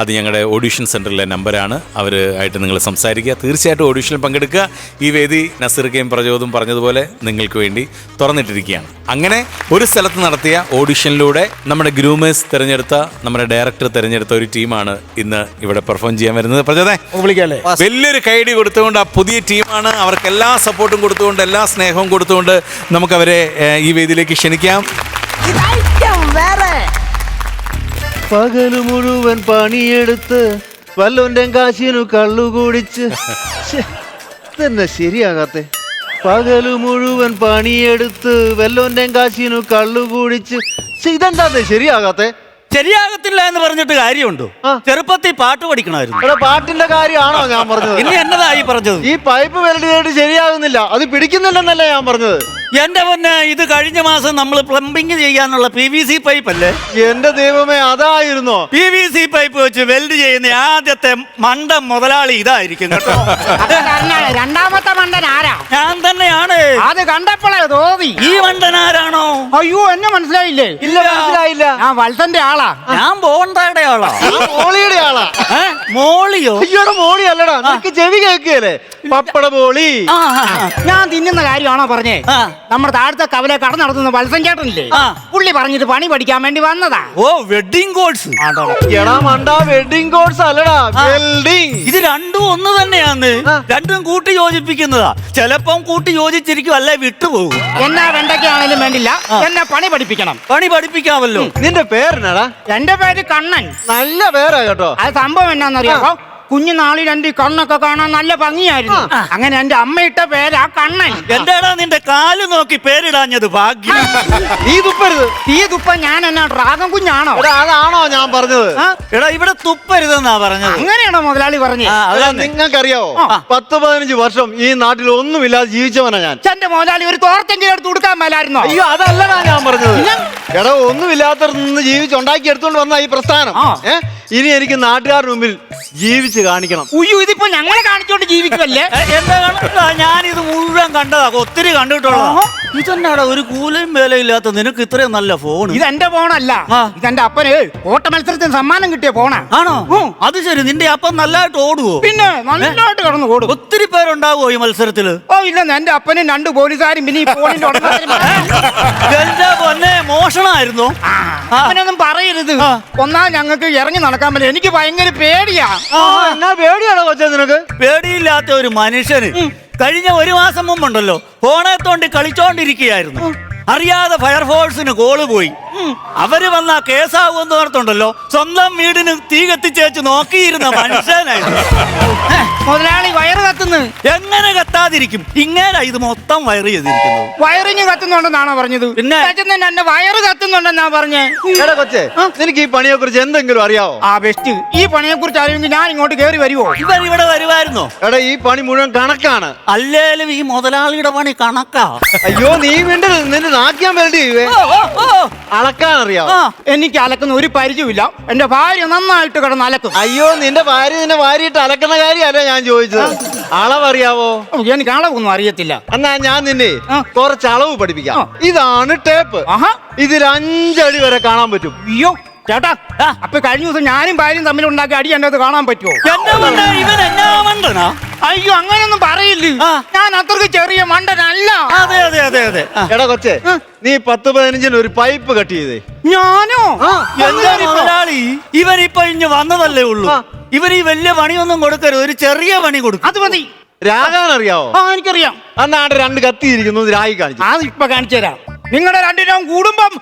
അത് ഞങ്ങളുടെ ഓഡിഷൻ സെൻറ്ററിലെ നമ്പറാണ്. അവരുമായിട്ട് നിങ്ങൾ സംസാരിക്കുക. തീർച്ചയായിട്ടും ഓഡിഷനിൽ പങ്കെടുക്കുക. ഈ വേദി നസീർക്കയും പ്രചോദും പറഞ്ഞതുപോലെ നിങ്ങൾക്ക് വേണ്ടി തുറന്നിട്ടിരിക്കുകയാണ്. അങ്ങനെ ഒരു സ്ഥലത്ത് നടത്തിയ ഓഡിഷനിലൂടെ നമ്മുടെ ഗ്രൂമേഴ്സ് തിരഞ്ഞെടുത്ത, നമ്മുടെ ഡയറക്ടർ തിരഞ്ഞെടുത്ത ഒരു ടീമാണ് ഇന്ന് ഇവിടെ പെർഫോം ചെയ്യാൻ വരുന്നത്. പ്രചോദേ, വിളിക്കാല്ലേ? വലിയൊരു കൈഡി കൊടുത്തുകൊണ്ട് ആ പുതിയ ടീമാണ്. അവർക്ക് എല്ലാ സപ്പോർട്ടും കൊടുത്തുകൊണ്ട് എല്ലാ സ്നേഹവും കൊടുത്തുകൊണ്ട് നമുക്കവരെ ഈ വേദിയിലേക്ക് ക്ഷണിക്കാം. പകല് മുഴുവൻ പണിയെടുത്ത് വല്ലോന്റെ കാശിനു കള്ളുകൂടിച്ച് തന്നെ ശരിയാകാത്തെ. പകല് മുഴുവൻ പണിയെടുത്ത് വല്ലോന്റെ കാശിനു കള്ളുകൂടിച്ച് ഇതെന്താ ശരിയാകാത്തെ? ശരിയാകത്തില്ല എന്ന് പറഞ്ഞിട്ട് കാര്യമുണ്ടോ? ചെറുപ്പത്തിൽ പാട്ട് പഠിക്കണമായിരുന്നു. പാട്ടിന്റെ കാര്യമാണോ ഞാൻ പറഞ്ഞത്? ഇനി എന്നതായി പറഞ്ഞത്? ഈ പൈപ്പ് വെൽഡ് ശരിയാകുന്നില്ല, അത് പിടിക്കുന്നില്ലെന്നല്ല ഞാൻ പറഞ്ഞത്. എന്റെ പൊന്നെ, ഇത് കഴിഞ്ഞ മാസം നമ്മൾ പ്ലംബിംഗ് ചെയ്യാനുള്ള PVC പൈപ്പ് അല്ലേ? എന്റെ ദൈവമേ, അതായിരുന്നോ? PVC പൈപ്പ് വെച്ച് വെൽഡ് ചെയ്യുന്ന ആദ്യത്തെ മണ്ട മുതലാളി ഇതായിരിക്കും കേട്ടോ. രണ്ടാമത്തെ മണ്ടൻ ആരാ? ഞാൻ തന്നെയാണ്. അത് കണ്ടപ്പോഴേ തോന്നി. ഈ മണ്ടൻ ആരാണോ? അയ്യോ, എന്നെ മനസ്സിലായില്ലേ? ഇല്ല, മനസ്സിലായില്ല. ഞാൻ വത്സന്റെ ആളാ. ഞാൻ ബോണ്ടയുടെ ആളാ. മോളിയുടെ ആളാ. മോളിയോ? അയ്യോടെ മോളി അല്ലടാ, നിനക്ക് ചെവി കേൾക്കുകയല്ലേ? പപ്പട മോളി. ഞാൻ തിന്നുന്ന കാര്യമാണോ പറഞ്ഞേ? നമ്മുടെ താഴത്തെ കവലെ കട നടത്തുന്ന വത്സൻ ചേട്ടനില്ലേ, പുള്ളി പറഞ്ഞിട്ട് പണി പഠിക്കാൻ വേണ്ടി വന്നതാ. ഓ, വെഡിങ് കോഴ്സ്. എടാ മണ്ട, വെഡിങ് കോഴ്സ് അല്ലടാ, വെൽഡിങ്. ഇത് രണ്ടും ഒന്ന് തന്നെയാന്ന്. രണ്ടും കൂട്ടി യോജിപ്പിക്കുന്നതാ. ചിലപ്പം കൂട്ടി യോജിച്ചിരിക്കും, അല്ലെ വിട്ടുപോകും. എന്നാ വെണ്ടയ്ക്കാണേലും വേണ്ടില്ല, എന്നെ പണി പഠിപ്പിക്കണം. പണി പഠിപ്പിക്കാമല്ലോ. നിന്റെ പേരെന്നാടാ? എന്റെ പേര് കണ്ണൻ. നല്ല പേരാ കേട്ടോ. അത് സംഭവം എന്നാന്നറിയാമോ? കുഞ്ഞുനാളിൽ എന്റെ കണ്ണൊക്കെ കാണാൻ നല്ല ഭംഗിയായിരുന്നു. അങ്ങനെ എന്റെ അമ്മയിട്ട പേരാ കണ്ണൻ. എന്താടാ നിന്റെ കാല് നോക്കി പേരിടാഞ്ഞത്? ഭാഗ്യം. നീ തുപ്പരുത്. ഈ തുപ്പ ഞാൻ എന്നാ ഡ്രാഗൺ കുഞ്ഞാണോ? അതാണോ ഞാൻ പറഞ്ഞത്? എടാ, ഇവിടെ തുപ്പരുതെന്നാ പറഞ്ഞത്. അങ്ങനെയാണോ മുതലാളി പറഞ്ഞേ? നിങ്ങൾക്കറിയാവോ, 10-15 വർഷം ഈ നാട്ടിൽ ഒന്നുമില്ലാതെ ജീവിച്ചവനാ ഞാൻ. എന്റെ മുതലാളി ഒരു തോർത്തെങ്കിലും എടുത്ത് കൊടുക്കാൻ മേലായിരുന്നോ? അയ്യോ, അതല്ലടാ ഞാൻ പറഞ്ഞത്. എടാ, ഒന്നുമില്ലാത്തടത്ത് നിന്ന് ജീവിച്ചുണ്ടാക്കി എടുത്തോണ്ട് വന്ന ഈ പ്രസ്ഥാനം ഇനി എനിക്ക് നാട്ടുകാരുടെ മുമ്പിൽ ജീവിച്ച് കാണിക്കണം. ഉയ്യോ, ഇതിപ്പോ ഞങ്ങളെ കാണിച്ചോണ്ട് ജീവിക്കുമല്ലേ? എന്താ കണ്ടാ? ഞാനിത് മുഴുവൻ കണ്ടതാ, ഒത്തിരി കണ്ടിട്ടുള്ളതാ. ഇതെന്നാടാ ഒരു കൂലയും വേലയില്ലാത്ത നിനക്ക് ഇത്രയും നല്ല ഫോൺ? ഇതെന്റെ ഫോണല്ല, ഇതെന്റെ അപ്പന് ഓട്ട മത്സരത്തിന് സമ്മാനം കിട്ടിയ ഫോണാ. ആണോ? അത് ശരി. നിന്റെ അപ്പം നല്ലതായിട്ട് ഓടുവോ? പിന്നെ നല്ലതായിട്ട് കിടന്നു ഓടും. ഒത്തിരി പേരുണ്ടാവോ ഈ മത്സരത്തില്? ഓ ഇല്ല, എന്റെ അപ്പനും 2 പോലീസുകാരും പിന്നെ ഈ ഫോണിന്റെ എന്റെ പൊന്നെ, മോഷണമായിരുന്നു. അങ്ങനെയൊന്നും പറയരുത്. ഒന്നാം ഞങ്ങൾക്ക് ഇറങ്ങി നടക്കാൻ പറ്റില്ല. എനിക്ക് ഭയങ്കര പേടിയാ. എന്നാ പേടിയാണോ കൊച്ചേ നിനക്ക്? പേടിയില്ലാത്ത ഒരു മനുഷ്യന് കഴിഞ്ഞ 1 മാസം മുമ്പുണ്ടല്ലോ, ഫോണെ തോണ്ടി കളിച്ചോണ്ടിരിക്കുകയായിരുന്നു. അറിയാതെ ഫയർഫോഴ്സിന് കോള് പോയി. അവര് വന്ന കേസാകുമെന്ന് ഓർത്തുണ്ടല്ലോ, സ്വന്തം വീടിന് തീ കത്തിച്ചേച്ച് നോക്കിയിരുന്ന മനുഷ്യനായിരുന്നു. മുതലാളി വയറ് കത്തുന്നു. എങ്ങനെ കത്താതിരിക്കും? ഇങ്ങനെ ഇത് മൊത്തം വയറ് ചെയ്തിരിക്കുന്നത്. വയറിങ് കത്തുന്നുണ്ടെന്നാണോ പറഞ്ഞത്? പിന്നെ എന്റെ വയറ് കത്തുന്നുണ്ടെന്നാ പറഞ്ഞേ. എടാ കൊച്ചേ, നിനക്ക് ഈ പണിയെ കുറിച്ച് എന്തെങ്കിലും അറിയാവോ? ആ ബെസ്റ്റ്. ഈ പണിയെ കുറിച്ച് അറിയുമെങ്കിൽ ഞാൻ ഇങ്ങോട്ട് കയറി വരുവോ? ഇവർ ഇവിടെ വരുമായിരുന്നോ? എടാ, ഈ പണി മുഴുവൻ കണക്കാണ്. അല്ലേലും ഈ മുതലാളിയുടെ പണി കണക്കാ. അയ്യോ, നീ വീണ്ടും നിന്നെ നാക്കിയാൻ വേണ്ടി അളക്കാൻ അറിയാവോ? എനിക്ക് അലക്കുന്ന ഒരു പരിചയമില്ല. എന്റെ ഭാര്യ നന്നായിട്ട് കിടന്ന് അലക്കും. അയ്യോ, നിന്റെ ഭാര്യ നിന്നെ വാരിയിട്ട് അലക്കുന്ന കാര്യമല്ല ഞാൻ ചോദിച്ചത്. അളവറിയാവോ? എനിക്ക് അളവൊന്നും അറിയത്തില്ല. എന്നാ ഞാൻ നിന്നെ കുറച്ച് അളവ് പഠിപ്പിക്കാം. ഇതാണ് ടേപ്പ്. ഇതിൽ 5 അടി വരെ കാണാൻ പറ്റും. അയ്യോ ചേട്ടാ, അപ്പൊ കഴിഞ്ഞ ദിവസം ഞാനും ഭാര്യയും തമ്മിൽ ഉണ്ടാക്കി അടി എന്റെ കാണാൻ പറ്റുമോ? ഇവൻ എന്നാ മണ്ടനാ? അയ്യോ, അങ്ങനെയൊന്നും പറയില്ല. ഞാൻ അത്രക്ക് ചെറിയ മണ്ടനല്ല. അതെ അതെ അതെ അതെ. എടാ കൊച്ചേ, നീ 10-15 ഒരു പൈപ്പ് കട്ട് ചെയ്തേ. ഞാനോ? എന്താ മുതലാളി, ഇവനിപ്പൊ ഇഞ്ഞ് വന്നതല്ലേ ഉള്ളൂ. ഇവർ ഈ വലിയ പണിയൊന്നും കൊടുക്കരുത്, ഒരു ചെറിയ പണി കൊടുക്കും. അത് മതി. രാഗാൻ അറിയാവോ? എനിക്കറിയാം. അന്നാടെ 2 കത്തി ഇരിക്കുന്നു, രാഗി കാണിച്ചു. അത് ഇപ്പൊ കാണിച്ചു തരാം. നിങ്ങളുടെ 2 കുടുംബം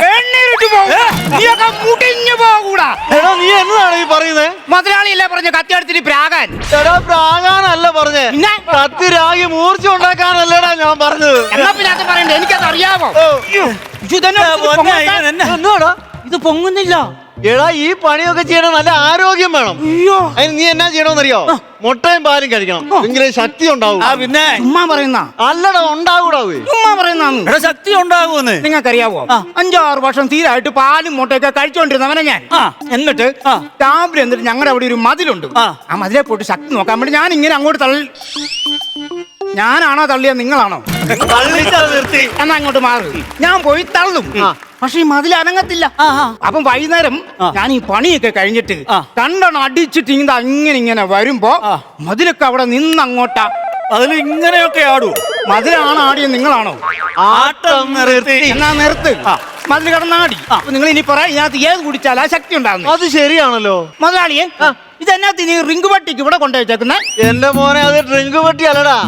വെണ്ണീരിട്ട് പോകും. നീയൊക്കെ മുടിഞ്ഞു പോകൂടാ. എടാ നീ എന്താണ് ഈ പറയുന്നേ? മുതലാളിയല്ലേ പറഞ്ഞ കത്തി എടുത്തിട്ട് പ്രാകാൻ. എടാ പ്രാകാനല്ല പറഞ്ഞേ, പിന്നെ? കത്തി രാഗി മൂർച്ച ഉണ്ടാക്കാനല്ലടാ ഞാൻ പറഞ്ഞത്. എന്നാ പിന്നെ അത് പറയണ്ടേ, എനിക്കത് അറിയാമോ? എന്നാടാ ഇത് പൊങ്ങുന്നില്ല. എടാ ഈ പണിയൊക്കെ ചെയ്യണം, നല്ല ആരോഗ്യം വേണം. അതിന് നീ എന്നാ ചെയ്യണമെന്നറിയോ? മുട്ടയും പാലും കഴിക്കണം, എങ്കിലേ ശക്തി ഉണ്ടാവും. പിന്നെ ചുമ്മാ പറയുന്ന അല്ലടാ ഉണ്ടാവൂടാവേ. ചുമ്മാ പറയുന്ന ശക്തി ഉണ്ടാകുമെന്ന് നിങ്ങൾക്കറിയാവോ? 5-6 വർഷം തീരായിട്ട് പാലും മുട്ടയൊക്കെ കഴിച്ചോണ്ടിരുന്നവനെ ഞാൻ. എന്നിട്ട് രാവിലെ എന്നിട്ട് ഞങ്ങളുടെ അവിടെ ഒരു മതിലുണ്ട്. ആ മതിലെ പോയിട്ട് ശക്തി നോക്കാൻ വേണ്ടി ഞാൻ ഇങ്ങനെ അങ്ങോട്ട് തള്ളി. ഞാനാണോ തള്ളിയത്, നിങ്ങളാണോ? എന്നാ അങ്ങോട്ട് മാറി ഞാൻ പോയി തള്ളും. പക്ഷെ ഈ മതിൽ അനങ്ങത്തില്ല. അപ്പം വൈകുന്നേരം ഞാൻ ഈ പണിയൊക്കെ കഴിഞ്ഞിട്ട് രണ്ടെണ്ണം അടിച്ചിട്ട് ഇങ്ങനെ ഇങ്ങനെ വരുമ്പോ മതിലൊക്കെ അവിടെ നിന്നങ്ങോട്ടാ. അതിൽ ഇങ്ങനെയൊക്കെ ആടൂ. മതിലാണ് ആടിയത്, നിങ്ങളാണോ? ആട്ടം നിർത്തി. എന്നാ നിർത്ത്. മതിൽ കിടന്നാടി. നിങ്ങൾ ഇനി പറയാം ഇതിനകത്ത് ഏത് കുടിച്ചാലാ ശക്തി ഉണ്ടാകുന്നത്. അത് ശരിയാണല്ലോ മുതലാളിയെ, ഇതെന്നാത്തി നീ റിംഗ് പട്ടിക്ക് ഇവിടെ കൊണ്ടുവച്ചേക്കുന്നേ? എന്റെ മോനെ അത് ഡ്രിങ്ക് പറ്റി അല്ലടാ,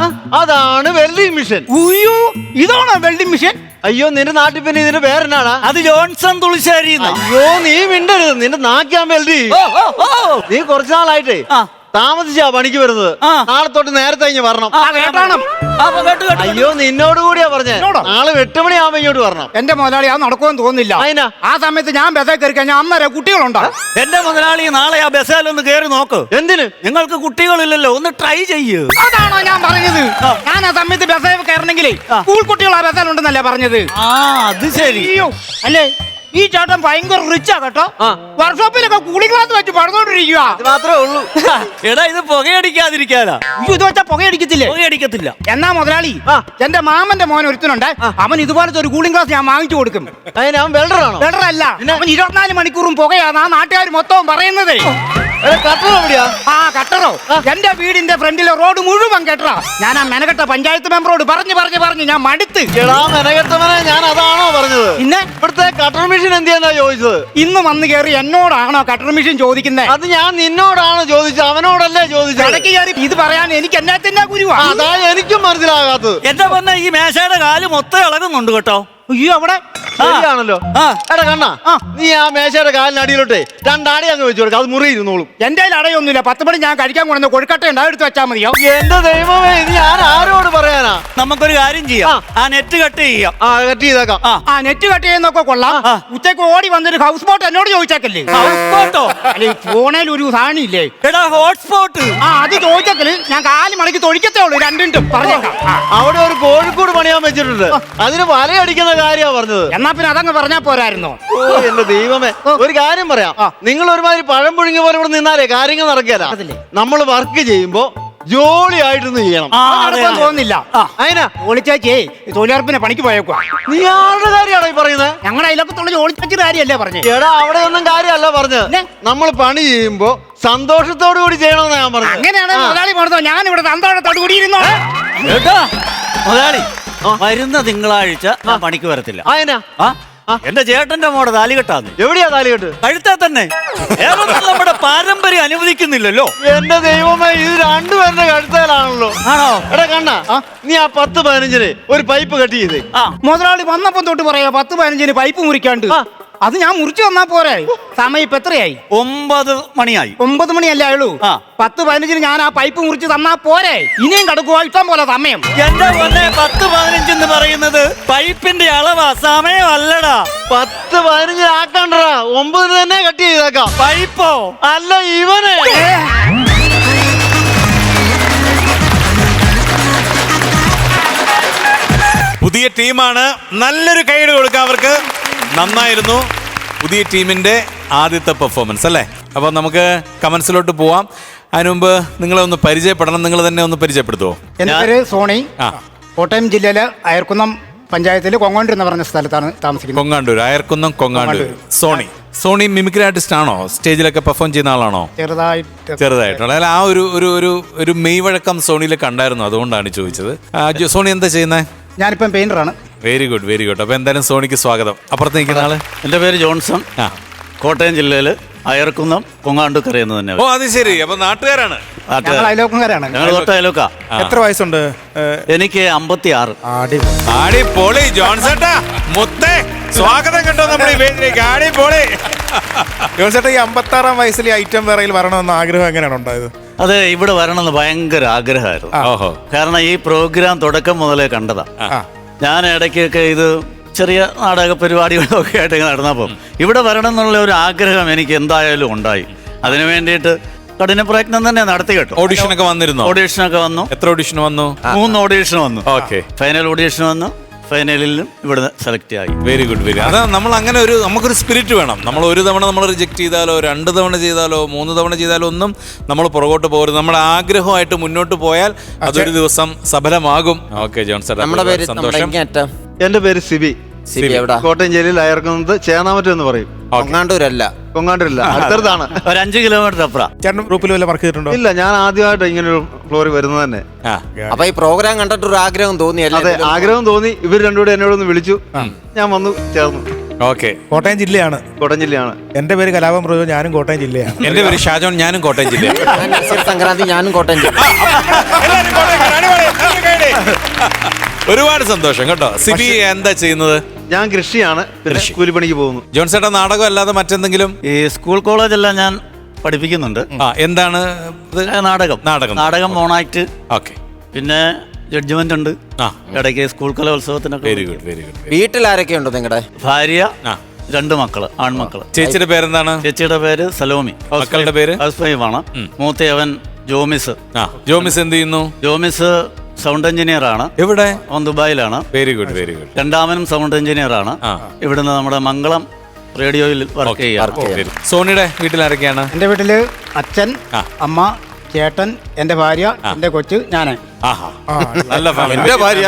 അതാണ് വെൽഡിംഗ് മിഷൻ. ഉയ്യോ, ഇതാണോ വെൽഡിംഗ് മിഷൻ? അയ്യോ നിന്റെ നാട്ടിൽ പിന്നെ ഇതിന്റെ പേരെന്നാടാ? അത് ജോൺസൺ തുളിശ്ശേരി. അയ്യോ നീ മിണ്ടരുത്, നിന്റെ നാക്കാൻ വെൽഡി. നീ കുറച്ചു നാളായിട്ടേ താമസിച്ചാ പണിക്ക് വരുന്നത്. നാളെ തൊട്ട് നേരത്തെ കഴിഞ്ഞ് വരണം. അയ്യോ നിന്നോട് കൂടിയാ പറഞ്ഞേ, നാളെ 8 മണിയാവുമ്പോ ഇങ്ങോട്ട് വരണം. എന്റെ മുതലാളി അത് നടക്കുമെന്ന് തോന്നുന്നില്ല. ആ സമയത്ത് ഞാൻ ബസ്സേ കയറി കഴിഞ്ഞാൽ അന്നേരം കുട്ടികളുണ്ടാവും. എന്റെ മുതലാളി നാളെ ആ ബസ്സിലൊന്ന് കയറി നോക്ക്. എന്തിന്? നിങ്ങൾക്ക് കുട്ടികളില്ലല്ലോ, ഒന്ന് ട്രൈ ചെയ്യൂ. അതാണോ ഞാൻ പറഞ്ഞത്? ഞാൻ ആ സമയത്ത് ബസ്സേ കയറണമെങ്കിലേ സ്കൂൾ കുട്ടികൾ ആ ബസ്സിലുണ്ടെന്നല്ലേ പറഞ്ഞത്. അത് ശരി. അയ്യോ അല്ലേ, ഈ ചേട്ടൻ ഭയങ്കര റിച്ചാ കേട്ടോ. വർക്ക്ഷോപ്പിലൊക്കെ കൂളിംഗ് ഗ്ലാസ് വെച്ച് പടന്നോണ്ടിരിക്കുക. മാത്രമേ ഉള്ളൂ. എടാ ഇത് പുകയടിക്കാതിരിക്കാനാ. ഇത് വെച്ചാ പുകയടിക്കത്തില്ലേ? പുകയടിക്കത്തില്ല. എന്നാ മുതലാളി, എന്റെ മാമന്റെ മോൻ ഒരുത്തനുണ്ട്. അവൻ ഇതുപോലത്തെ ഒരു കൂളിംഗ് ഗ്ലാസ് ഞാൻ വാങ്ങിച്ചു കൊടുക്കും. അതിന് അവൻ വെൽഡറാണോ? വെൽഡറല്ല, അവൻ 24 മണിക്കൂറും പുകയാന്ന് ആ നാട്ടുകാർ മൊത്തവും പറയുന്നത്. ആ കട്ടറോ, എന്റെ വീടിന്റെ ഫ്രണ്ടിലെ റോഡ് മുഴുവൻ കെട്ടറ. ഞാൻ ആ മെനകെട്ട പഞ്ചായത്ത് മെമ്പറോട് പറഞ്ഞു ഞാൻ മടുത്ത്. മെനകെട്ടവനെ ഞാൻ അതാണോ പറഞ്ഞത്? പിന്നെ ഇവിടുത്തെ കട്ടർ മെഷീൻ എന്തിനാ ചോദിച്ചത്? ഇന്ന് വന്ന് കയറി എന്നോടാണോ കട്ടർ മെഷീൻ ചോദിക്കുന്നത്? അത് ഞാൻ നിന്നോടാണ് ചോദിച്ചത്, അവനോടല്ലേ ചോദിച്ചത്. ഇടയ്ക്ക് കയറി ഇത് പറയാൻ എനിക്ക് എന്നാത്തിന്റെ ഗുരുവാ? അതാ എനിക്കും മനസ്സിലാകാത്തത്. എന്റെ പൊന്നെ ഈ മേശയുടെ കാല് മൊത്തം ഇളകുന്നുണ്ട് കേട്ടോ. അയ്യോ അവിടെ ശരിയാണല്ലോ. എടാ കണ്ണാ, നീ ആ മേശയുടെ കാലിനടിയിലോട്ടെ 2 അടി അങ്ങ് വെച്ചു കൊടുക്ക, അത് മുറിയിരുന്നോളും. എന്റെ അടയൊന്നുമില്ല. 10 മണി ഞാൻ കഴിക്കാൻ കൊണ്ടുവന്ന കൊഴുക്കട്ട ഉണ്ടാവും, എടുത്ത് വെച്ചാൽ മതിയോ? എന്റെ ദൈവമേ, ഇത് ഞാൻ ആരോട് പറയാനാ? നമുക്കൊരു കാര്യം ചെയ്യാം, ആ നെറ്റ് കട്ട് ചെയ്യാം. കട്ട് ചെയ്തേക്കാം. ആ നെറ്റ് കട്ട് ചെയ്യുന്നൊക്കെ കൊള്ളാം. ഉച്ചയ്ക്ക് ഓടി വന്നൊരു ഹൗസ് ബോട്ട് എന്നോട് ചോദിച്ചേക്കല്ലേ? ഹോട്ട്സ്പോട്ടോ? അല്ലെ ഫോണിൽ ഒരു സാധനം ഇല്ലേ? എടാ ഹോട്ട്സ്പോട്ട്. അത് ചോദിച്ചേക്കല് ഞാൻ 4 മണിക്ക് തൊഴിക്കത്തേ ഉള്ളൂ. 2 പറഞ്ഞേക്കാം. അവിടെ ഒരു കോഴിക്കോട് പണിയാൻ വെച്ചിട്ടുണ്ട്, അതിന് വലയടിക്കുന്ന കാര്യമാ പറഞ്ഞത്. എന്നാ പിന്നെ അതങ്ങ് പറഞ്ഞാ പോരായിരുന്നോ? ഓ എന്റെ ദൈവമേ, ഒരു കാര്യം പറയാം. നിങ്ങൾ ഒരുമാതിരി പഴം പുഴുങ്ങിയ പോലെ ഇവിടെ നിന്നാലേ കാര്യങ്ങൾ നടക്കില്ല. നമ്മൾ വർക്ക് ചെയ്യുമ്പോ ജോളിയായിട്ടൊന്ന് ചെയ്യണം. തോന്നുന്നില്ല. അതിനാ ജോളിച്ചാച്ചേ തൊഴിലുറപ്പിനെ പണിക്ക് പോയേക്കുവാ. നീ ആരുടെ കാര്യമാണോ ഈ പറയുന്നത്? ഞങ്ങളുടെ അയലൊക്കത്തുള്ള ജോളിച്ചാച്ചിയുടെ കാര്യമല്ലേ പറഞ്ഞേ? എടാ അവിടെ ഒന്നും കാര്യമല്ല പറഞ്ഞത്. നമ്മൾ പണി ചെയ്യുമ്പോ സന്തോഷത്തോടു കൂടി ചെയ്യണമെന്നാ ഞാൻ പറഞ്ഞത്. അങ്ങനെയാണ് മുതലാളി പറഞ്ഞോ. ഞാൻ ഇവിടെ സന്തോഷത്തോടു കൂടി ഇരുന്നോ. മുതലാളി വരുന്ന തിങ്കളാഴ്ച ഞാൻ പണിക്ക് വരത്തില്ല. അതിനാ എന്റെ ചേട്ടന്റെ മോടെ താലികെട്ടാന്ന്. എവിടെയാ താലികെട്ട്? കഴുത്താ തന്നെ. നമ്മുടെ പാരമ്പര്യം അനുവദിക്കുന്നില്ലല്ലോ. എന്റെ ദൈവമേ, ഇത് 2 പേരുടെ കഴുത്തേലാണല്ലോ. ആണോ? എടാ കണ്ണാ, നീ ആ 10-15 ഒരു പൈപ്പ് കട്ട് ചെയ്തേ. മുതലാളി വന്നപ്പം തൊട്ട് പറയാ 10-15 പൈപ്പ് മുറിക്കാണ്ട്. അത് ഞാൻ മുറിച്ചു വന്നാ പോരെ. സമയം ഇപ്പൊ എത്രയായി? 9 മണിയായി. 9 മണിയല്ലേ ആയുള്ളൂ. 10-15 ഞാൻ ആ പൈപ്പ് മുറിച്ച് തന്നാ പോരെ. ഇനിയും കടക്കുക ഇഷ്ടം പോലെ സമയം. എന്റെ പൊന്നെ, 10-15 എന്ന് പറയുന്നത് പൈപ്പിന്റെ അളവാ, സമയമല്ലടാ. 10-15 ആക്കണ്ടടാ, 9 തന്നെ കട്ട് ചെയ്തേക്കാം. പൈപ്പോ? അല്ല ഇവനെ. പുതിയ ടീമാണ്, നല്ലൊരു കൈയ്യടി കൊടുക്കാം അവർക്ക്. നന്നായിരുന്നു പുതിയ ടീമിന്റെ ആദ്യത്തെ പെർഫോമൻസ് അല്ലേ? അപ്പോൾ നമുക്ക് കമന്റ്സിലോട്ട് പോവാം. അതിനു മുമ്പ് നിങ്ങളെ ഒന്ന് പരിചയപ്പെടണം. നിങ്ങൾ തന്നെ ഒന്ന് പരിചയപ്പെടുത്തുമോ? എൻ്റെ പേര് സോണി. കോട്ടയം ജില്ലയിലെ അയർക്കുന്നം പഞ്ചായത്തിൽ കൊങ്ങോണ്ടൂർ എന്ന് പറഞ്ഞ സ്ഥലത്താണ് താമസിക്കുന്നത്. കൊങ്ങാണ്ടൂർ, അയർക്കുന്നം കൊങ്ങാണ്ടൂർ. സോണി മിമിക്രി ആർട്ടിസ്റ്റ് ആണോ? സ്റ്റേജിലൊക്കെ പെർഫോം ചെയ്യുന്ന ആളാണോ? ചെറുതായിട്ടുള്ള ആ ഒരു മെയ് വഴക്കം സോണിയിൽ കണ്ടായിരുന്നു, അതുകൊണ്ടാണ് ചോദിച്ചത്. സോണി എന്താ ചെയ്യുന്നത്? ഞാനിപ്പം പെയിന്ററാണ്. Very good very good. അപ്പൊ എന്തായാലും സോണിക്ക് സ്വാഗതം. അപ്പുറത്ത് നിൽക്കുന്ന ആള്? എൻ്റെ പേര് ജോൺസൺ. കോട്ടയം ജില്ലയിൽ അയർക്കുന്നം കൊങ്ങാണ്ടൂക്കര എന്ന് തന്നെ. ഓ അത് ശരി, അപ്പൊ നാട്ടുകാരാണ്. അയലോക്കാരാണ്. ഞങ്ങൾ തൊട്ട അയലോക്ക. എത്ര വയസ്സുണ്ട്? എനിക്ക് 56. ആടി പൊളി ജോൺസേട്ടാ, മുത്തേ. സ്വാഗതം കേട്ടോ നമ്മുടെ ഈ വേദിയിലേക്ക്. അടിപൊളി. ജോൺസേട്ടാ, ഈ 56-ാം വയസ്സിൽ ഐറ്റം വേറയിൽ വരണമെന്ന ആഗ്രഹം എങ്ങനെയാണ് ഉണ്ടായത്? അത് ഇവിടെ വരണമെന്ന് ഭയങ്കര ആഗ്രഹമായിരുന്നു. ഓഹോ. കാരണം ഈ പ്രോഗ്രാം തുടക്കം മുതലേ കണ്ടതാ. ഞാൻ ഇടയ്ക്കൊക്കെ ഇത് ചെറിയ നാടക പരിപാടികളൊക്കെ ആയിട്ട് നടന്നപ്പം ഇവിടെ വരണം എന്നുള്ള ഒരു ആഗ്രഹം എനിക്ക് എന്തായാലും ഉണ്ടായി. അതിനു വേണ്ടിയിട്ട് കഠിന പ്രയത്നം തന്നെ നടത്തി കേട്ടോ. ഓഡിഷനൊക്കെ വന്നിരുന്നോ? ഓഡിഷനൊക്കെ വന്നു. എത്ര ഓഡിഷൻ വന്നു? 3 ഓഡിഷൻ വന്നു. ഓക്കെ. ഫൈനൽ ഓഡിഷൻ വന്നു. ഫൈനലിലും ഇവിടെ സെലക്ട് ആയി. Very good, very. അതാ നമ്മൾ അങ്ങനെ നമുക്കൊരു സ്പിരിറ്റ് വേണം. നമ്മൾ ഒരു തവണ നമ്മൾ റിജക്ട് ചെയ്താലോ 2 തവണ ചെയ്താലോ 3 തവണ ചെയ്താലോ ഒന്നും നമ്മൾ പുറകോട്ട് പോകരുത്. നമ്മുടെ ആഗ്രഹമായിട്ട് മുന്നോട്ട് പോയാൽ അതൊരു ദിവസം സഫലമാകും. ഓക്കെ ജോൺസൺ, നമ്മുടെ പേര് സന്തോഷം. എന്റെ പേര് സിബി. സിബി എവിടാ? കോട്ടയം ജില്ലയിൽ അയർക്കുന്നത് ചേന്നാമറ്റം എന്ന് പറയും. കൊങ്ങാണ്ടൂരല്ല. കൊങ്ങാണ്ടൂരല്ല, അടുത്തടുത്താണ്. ഒരു 5 കിലോമീറ്റർ അപ്പുറം. ചേട്ടൻ ഗ്രൂപ്പിൽ വല്ല വർക്ക് ചെയ്തിട്ടുണ്ടോ? ഇല്ല, ഞാൻ ആദ്യമായിട്ട് ഇങ്ങനെ ഒരു ഫ്ലോറിൽ വരുന്നത് തന്നെ. അപ്പൊ ഈ പ്രോഗ്രാം കണ്ടിട്ട് ഒരു ആഗ്രഹം തോന്നി? അതെ, ആഗ്രഹം തോന്നി. ഇവർ രണ്ടുകൂടെ എന്നോടൊന്ന് വിളിച്ചു, ഞാൻ വന്നു ചേർന്നു. ഓക്കെ. കോട്ടയം ജില്ലയാണ്. കോട്ടയം ജില്ലയാണ്. എന്റെ പേര് കലാപം പ്രഭു, ഞാനും കോട്ടയം ജില്ലയാണ്. എന്റെ പേര് ഷാജോൺ, ഞാനും കോട്ടയം ജില്ലയാണ്. സംക്രാന്തി, ഞാനും കോട്ടയം ജില്ല. ഒരുപാട് സന്തോഷം കേട്ടോ. സിബി എന്താ ചെയ്യുന്നത്? ഞാൻ കൃഷിയാണ്, പിന്നെ കൂലിപ്പണിക്ക് പോകുന്നു. ജോൺസേട്ടാ, നാടകം അല്ലാതെ മറ്റെന്തെങ്കിലും? ഈ സ്കൂൾ കോളേജെല്ലാം ഞാൻ പഠിപ്പിക്കുന്നുണ്ട്. എന്താണ് ഇത്? നാടകം മോണാക്ട്. ഓക്കെ. പിന്നെ ജഡ്ജ്മെന്റ് ഉണ്ട്. ഇടയ്ക്ക് സ്കൂൾ കലോത്സവത്തിനൊക്കെ. Very good, very good. വീട്ടിൽ ആരൊക്കെ ഉണ്ട് നിങ്ങളുടെ? ഭാര്യ, 2 മക്കള്, ആൺമക്കള്. ചേച്ചിയുടെ പേരെന്താണ്? ചേച്ചിയുടെ പേര് സലോമി. മക്കളുടെ പേര്? ഹൗസ് വൈഫാണ്. മൂത്തയവൻ ജോമിസ്. ജോമിസ് എന്ത് ചെയ്യുന്നു? ജോമിസ് സൗണ്ട് എഞ്ചിനീയർ ആണ്. എവിടെ? ഓൻ ദുബായിലാണ്. Very good, very good. രണ്ടാമനും സൗണ്ട് എഞ്ചിനീയർ ആണ്. ഇവിടുന്ന് നമ്മുടെ മംഗളം റേഡിയോയിൽ വർക്ക് ചെയ്യാം. സോണിയുടെ വീട്ടിൽ ആരൊക്കെയാണ്? എന്റെ വീട്ടില് അച്ഛൻ, അമ്മ, ചേട്ടൻ, എന്റെ ഭാര്യ, എന്റെ കൊച്ച്, ഞാന്. നല്ല ഫാമിലി. എന്റെ ഭാര്യ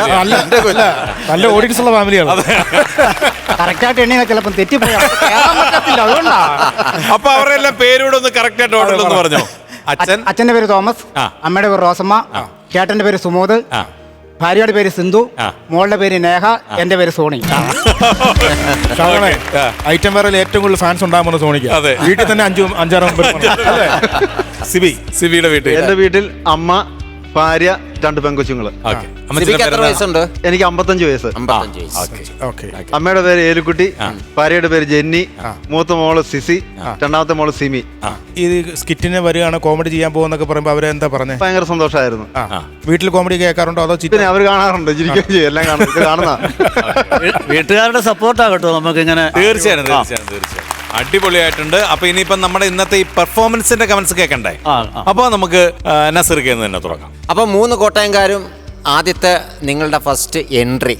നല്ല ഓഡിയൻസ് ഉള്ള ഫാമിലിയാണ്. കറക്റ്റായിട്ട് എണ്ണി ചിലപ്പം തെറ്റിപ്പോയാ പറ്റത്തില്ല, അതുകൊണ്ടാ. അപ്പൊ അവരെല്ലാം പേരൂടെ ഒന്ന് കറക്റ്റ് ആയിട്ട് ഓർഡർ എന്ന് പറഞ്ഞോ? അച്ഛന്റെ പേര് തോമസ്, അമ്മയുടെ പേര് റോസമ്മ, ചേട്ടന്റെ പേര് സുമോദ്, ഭാര്യയുടെ പേര് സിന്ധു, മോളുടെ പേര് നേഹ, എന്റെ പേര് സോണി. ഐറ്റം വേറെ ഏറ്റവും കൂടുതൽ ഫാൻസ് ഉണ്ടാകുമ്പോൾ സോണിക്ക്. അതെ. വീട്ടിൽ തന്നെ 5-6 സിബിയുടെ വീട്ടിൽ? എന്റെ വീട്ടിൽ അമ്മ, ഭാര്യ, 2 പെൺകൊച്ചുങ്ങള്. എത്ര വയസ്സുണ്ട്? എനിക്ക് 55 വയസ്സ്. 55 വയസ്സ്. അമ്മയുടെ പേര് ഏലുക്കുട്ടി, ഭാര്യയുടെ പേര് ജെന്നി, മൂത്ത മോള് സിസി, രണ്ടാമത്തെ മോള് സിമി. ഈ സ്കിറ്റിന് വരികയാണ്, കോമഡി ചെയ്യാൻ പോകുന്നൊക്കെ പറയുമ്പോ അവരെന്താ പറഞ്ഞത്? ഭയങ്കര സന്തോഷമായിരുന്നു. വീട്ടിൽ കോമഡി കേൾക്കാറുണ്ടോ അതോ പിന്നെ അവർ കാണാറുണ്ട്, ചിരിക്കുകയും ചെയ്യും, എല്ലാം കാണുന്ന. വീട്ടുകാരുടെ സപ്പോർട്ടാകട്ടോ നമുക്ക് ഇങ്ങനെ. തീർച്ചയായും, തീർച്ചയായും, തീർച്ചയായും. അടിപൊളിയായിട്ടുണ്ട്. അപ്പൊ ഇനിയിപ്പം നമ്മുടെ ഇന്നത്തെ ഈ പെർഫോമൻസിന്റെ കമന്റ്സ് കേൾക്കണ്ടേ? അപ്പൊ നമുക്ക് നസീർക്ക് തന്നെ തുടങ്ങാം. അപ്പൊ 3 കോട്ടയംകാരും ആദ്യത്തെ നിങ്ങളുടെ ഫസ്റ്റ് എൻട്രി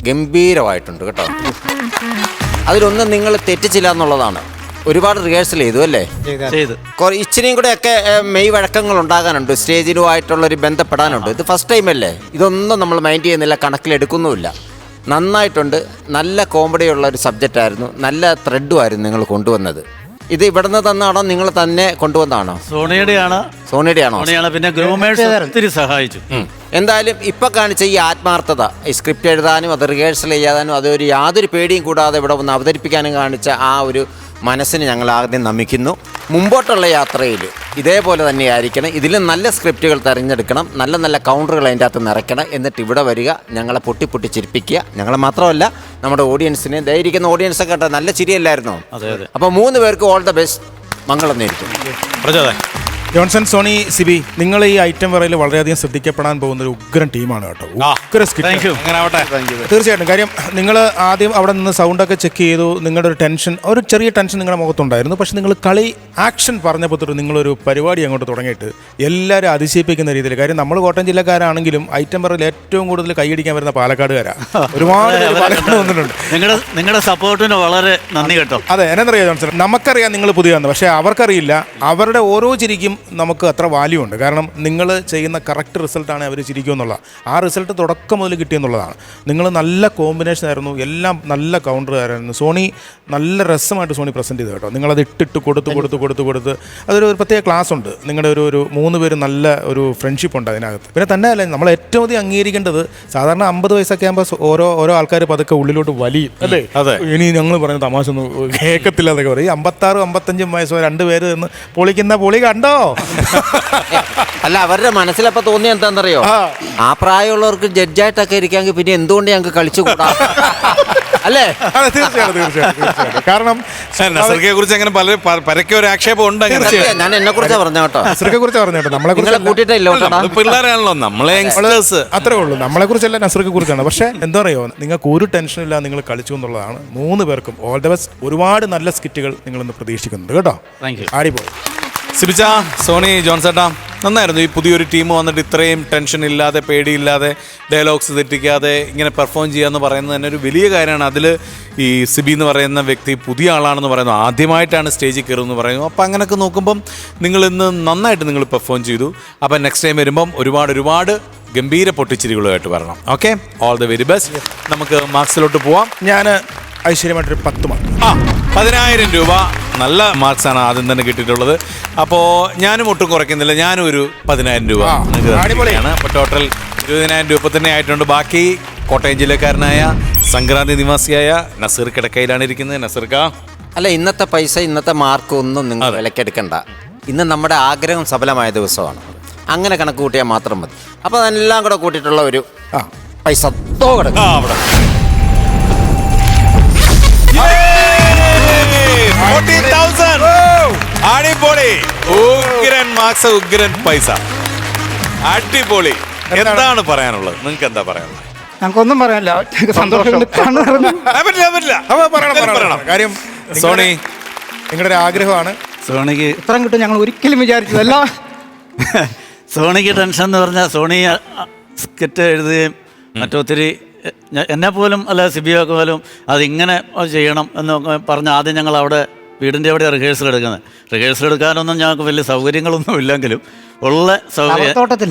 ഗംഭീരമായിട്ടുണ്ട് കേട്ടോ. അതിലൊന്നും നിങ്ങൾ തെറ്റിച്ചില്ല എന്നുള്ളതാണ്. ഒരുപാട് റിഹേഴ്സൽ ചെയ്തു അല്ലേ? ഇച്ചിരിയും കൂടെ ഒക്കെ മെയ് വഴക്കങ്ങൾ ഉണ്ടാകാനുണ്ട്, സ്റ്റേജിലുമായിട്ടുള്ളൊരു ബന്ധപ്പെടാനുണ്ട്. ഇത് ഫസ്റ്റ് ടൈം അല്ലേ? ഇതൊന്നും നമ്മൾ മൈൻഡ് ചെയ്യുന്നില്ല, കണക്കിലെടുക്കുന്നുമില്ല. നന്നായിട്ടുണ്ട്. നല്ല കോമഡി ഉള്ള ഒരു സബ്ജക്റ്റായിരുന്നു. നല്ല ത്രെഡുമായിരുന്നു നിങ്ങൾ കൊണ്ടുവന്നത്. ഇത് ഇവിടുന്ന് തന്നാണോ, നിങ്ങൾ തന്നെ കൊണ്ടുവന്നാണോ? സോണിയുടെയാണോ? സോണിയാണ്. പിന്നെ ഗ്രൂമേഴ്സ് ഒത്തിരി സഹായിച്ചു. എന്തായാലും ഇപ്പൊ കാണിച്ച ഈ ആത്മാർത്ഥത, ഈ സ്ക്രിപ്റ്റ് എഴുതാനും അത് റിഹേഴ്സൽ ചെയ്യാനും അതൊരു യാതൊരു പേടിയും കൂടാതെ ഇവിടെ വന്ന് അവതരിപ്പിക്കാനും കാണിച്ച ആ ഒരു മനസ്സിന് ഞങ്ങൾ ആദ്യം നമിക്കുന്നു. മുമ്പോട്ടുള്ള യാത്രയിൽ ഇതേപോലെ തന്നെയായിരിക്കണം. ഇതിലും നല്ല സ്ക്രിപ്റ്റുകൾ തിരഞ്ഞെടുക്കണം, നല്ല നല്ല കൗണ്ടറുകൾ അതിൻ്റെ അകത്ത് നിറയ്ക്കണം. എന്നിട്ട് ഇവിടെ വരിക, ഞങ്ങളെ പൊട്ടി ചിരിപ്പിക്കുക. ഞങ്ങളെ മാത്രമല്ല, നമ്മുടെ ഓഡിയൻസിനെ, ധൈര്യക്കുന്ന ഓഡിയൻസൊക്കെ കേട്ടോ, നല്ല ചിരിയല്ലായിരുന്നോ? അപ്പോൾ 3 പേർക്ക് ഓൾ ദ ബെസ്റ്റ്. മംഗളം നേരിടും. ജോൺസൺ, സോണി, സിബി, നിങ്ങൾ ഈ ഐറ്റം വേറയിൽ വളരെയധികം ശ്രദ്ധിക്കപ്പെടാൻ പോകുന്ന ഒരു ഉഗ്രൻ ടീമാണ് കേട്ടോ. തീർച്ചയായിട്ടും. കാര്യം നിങ്ങൾ ആദ്യം അവിടെ നിന്ന് സൗണ്ടൊക്കെ ചെക്ക് ചെയ്തു. നിങ്ങളുടെ ഒരു ചെറിയ ടെൻഷൻ നിങ്ങളുടെ മുഖത്തുണ്ടായിരുന്നു. പക്ഷെ നിങ്ങൾ കളി ആക്ഷൻ പറഞ്ഞപ്പോൾ തൊട്ട് നിങ്ങളൊരു പരിപാടി അങ്ങോട്ട് തുടങ്ങിയിട്ട് എല്ലാവരും അതിശയിപ്പിക്കുന്ന രീതിയിൽ. കാര്യം നമ്മൾ കോട്ടയം ജില്ലക്കാരാണെങ്കിലും ഐറ്റം വേറയിൽ ഏറ്റവും കൂടുതൽ കൈയടിക്കാൻ വരുന്ന പാലക്കാടുകാരാണ്. ഒരുപാട് പാലക്കാട് വന്നിട്ടുണ്ട്. നിങ്ങളുടെ സപ്പോർട്ടിന് വളരെ നന്ദി കേട്ടോ. അതെ, എന്നറിയാം ജോൺസൺ, നമുക്കറിയാം നിങ്ങൾ പുതിയതാണ്, പക്ഷെ അവർക്കറിയില്ല. അവരുടെ ഓരോ ചിരിക്കും നമുക്ക് അത്ര വാല്യൂ ഉണ്ട്. കാരണം നിങ്ങൾ ചെയ്യുന്ന കറക്റ്റ് റിസൾട്ടാണ് അവർ ചിരിക്കുമെന്നുള്ള ആ റിസൾട്ട് തുടക്കം മുതൽ കിട്ടിയെന്നുള്ളതാണ്. നിങ്ങൾ നല്ല കോമ്പിനേഷൻ ആയിരുന്നു, എല്ലാം നല്ല കൗണ്ടർ ആയിരുന്നു. സോണി നല്ല രസമായിട്ട് സോണി പ്രസൻറ്റ് ചെയ്തു കേട്ടോ. നിങ്ങളത് ഇട്ടിട്ട് കൊടുത്ത് അതൊരു പ്രത്യേക ക്ലാസ് ഉണ്ട്. നിങ്ങളുടെ ഒരു 3 പേര് നല്ല ഒരു ഫ്രണ്ട്ഷിപ്പ് ഉണ്ട് അതിനകത്ത്. പിന്നെ തന്നെ അല്ല, നമ്മൾ ഏറ്റവും അധികം അംഗീകരിക്കേണ്ടത്, സാധാരണ 50 വയസ്സൊക്കെ ആകുമ്പോൾ ഓരോ ആൾക്കാർ പതുക്കെ ഉള്ളിലോട്ട് വലിയും അല്ലേ? ഇനി ഞങ്ങൾ പറയുന്ന തമാശ ഒന്നും കേൾക്കത്തില്ല എന്നൊക്കെ പറയും. 56-55 വയസ്സോ 2 പേര് നിന്ന് പൊളിക്കുന്ന പൊളി കണ്ടോ? അല്ല, അവരുടെ മനസ്സിലപ്പോ തോന്നിയ എന്താണെന്നറിയോ? ആ പ്രായമുള്ളവർക്ക് ജഡ്ജായിട്ടൊക്കെ ഇരിക്കാമെങ്കിൽ പിന്നെ എന്തുകൊണ്ട് ഞങ്ങൾക്ക് കളിച്ചുകൂടാ? അല്ലേ? അതെ, തീർച്ചയായിട്ടും. കാരണം നസർക്കയെ കുറിച്ച് അങ്ങനെ പരക്കെ ഒരു ആക്ഷേപം ഉണ്ട്. ഞാൻ എന്നെ കുറിച്ചാ പറഞ്ഞ കേട്ടോ. നസറിനെ കുറിച്ച് പറഞ്ഞോ, നമ്മളെ നിങ്ങളെ കൂട്ടിയിട്ടില്ല പിള്ളേരാണല്ലോ നമ്മളെ യങ്സ്റ്റേഴ്സ്. അത്രേ ഉള്ളൂ. നമ്മളെ കുറിച്ചല്ല, നസറിനെ കുറിച്ചാണ്. പക്ഷെ എന്താ പറയുക, നിങ്ങൾക്ക് ഒരു ടെൻഷനും ഇല്ല, നിങ്ങൾ കളിച്ചു എന്നുള്ളതാണ്. 3 പേർക്കും ഓൾ ദ ബെസ്റ്റ്. ഒരുപാട് നല്ല സ്കിറ്റുകൾ നിങ്ങളിന്ന് പ്രതീക്ഷിക്കുന്നുണ്ട് കേട്ടോ. ആടിപ്പോയി. സിബിച്ച, സോണി, ജോൺസേട്ടാ, നന്നായിരുന്നു. ഈ പുതിയൊരു ടീം വന്നിട്ട് ഇത്രയും ടെൻഷൻ ഇല്ലാതെ, പേടിയില്ലാതെ, ഡയലോഗ്സ് തെറ്റിക്കാതെ ഇങ്ങനെ പെർഫോം ചെയ്യുക എന്ന് പറയുന്നത് തന്നെ ഒരു വലിയ കാര്യമാണ്. അതിൽ ഈ സിബി എന്ന് പറയുന്ന വ്യക്തി പുതിയ ആളാണെന്ന് പറയുന്നു, ആദ്യമായിട്ടാണ് സ്റ്റേജിൽ കയറുമെന്ന് പറയുന്നു. അപ്പോൾ അങ്ങനെയൊക്കെ നോക്കുമ്പം നിങ്ങളിന്ന് നന്നായിട്ട് നിങ്ങൾ പെർഫോം ചെയ്തു. അപ്പം നെക്സ്റ്റ് ടൈം വരുമ്പം ഒരുപാട് ഗംഭീര പൊട്ടിച്ചിരികളുമായിട്ട് വരണം. Okay, all the very best. നമുക്ക് മാർക്സിലോട്ട് പോവാം. ഞാൻ ഐശ്വര്യമായിട്ടൊരു 10 മാർക്ക്. 10,000 രൂപ നല്ല മാർക്സാണ് ആദ്യം തന്നെ കിട്ടിയിട്ടുള്ളത്. അപ്പോൾ ഞാനും ഒട്ടും കുറയ്ക്കുന്നില്ല, ഞാനും ഒരു 10,000 രൂപ ആണ്. അപ്പോൾ ടോട്ടൽ 20,000 രൂപ തന്നെ ആയിട്ടുണ്ട്. ബാക്കി കോട്ടയം ജില്ലക്കാരനായ സംക്രാന്തി നിവാസിയായ നസീർ കിടക്കയിലാണ് ഇരിക്കുന്നത്. നസീർക്ക, അല്ല, ഇന്നത്തെ പൈസ, ഇന്നത്തെ മാർക്ക് ഒന്നും നിങ്ങൾ വിലക്കെടുക്കണ്ട. ഇന്ന് നമ്മുടെ ആഗ്രഹം സഫലമായ ദിവസമാണ്. അങ്ങനെ കണക്ക് കൂട്ടിയാൽ മാത്രം മതി. അപ്പോൾ അതെല്ലാം കൂടെ കൂട്ടിയിട്ടുള്ള ഒരു പൈസ കിടക്കും അവിടെ. 40,000. അടിപൊളി. ഉഗ്രൻ മാർക്സ്, ഉഗ്രൻ പൈസ. അടിപൊളി. എന്താണ് പറയാനുള്ളത്? നിങ്ങൾക്ക് എന്താ പറയാനുള്ളത്? ഞങ്ങൾക്കൊന്നും പറയാനില്ല. സന്തോഷം. കാര്യം സോണി, നിങ്ങളുടെ ഒരു ആഗ്രഹമാണ്. സോണിക്ക് ഇത്രയും കിട്ടും ഞങ്ങൾ ഒരിക്കലും വിചാരിച്ചതല്ല. സോണിക്ക് ടെൻഷൻ എന്ന് പറഞ്ഞാൽ സോണി സ്കിറ്റ് എഴുതുകയും മറ്റൊത്തിരി എന്നെ പോലും അല്ല സിബിയൊക്കെ പോലും അതിങ്ങനെ ചെയ്യണം എന്നൊക്കെ പറഞ്ഞ് ആദ്യം ഞങ്ങൾ അവിടെ വീടിൻ്റെ അവിടെ റിഹേഴ്സൽ എടുക്കുന്നത്. റിഹേഴ്സൽ എടുക്കാനൊന്നും ഞങ്ങൾക്ക് വലിയ സൗകര്യങ്ങളൊന്നും ഇല്ലെങ്കിലും ഉള്ള സൗകര്യം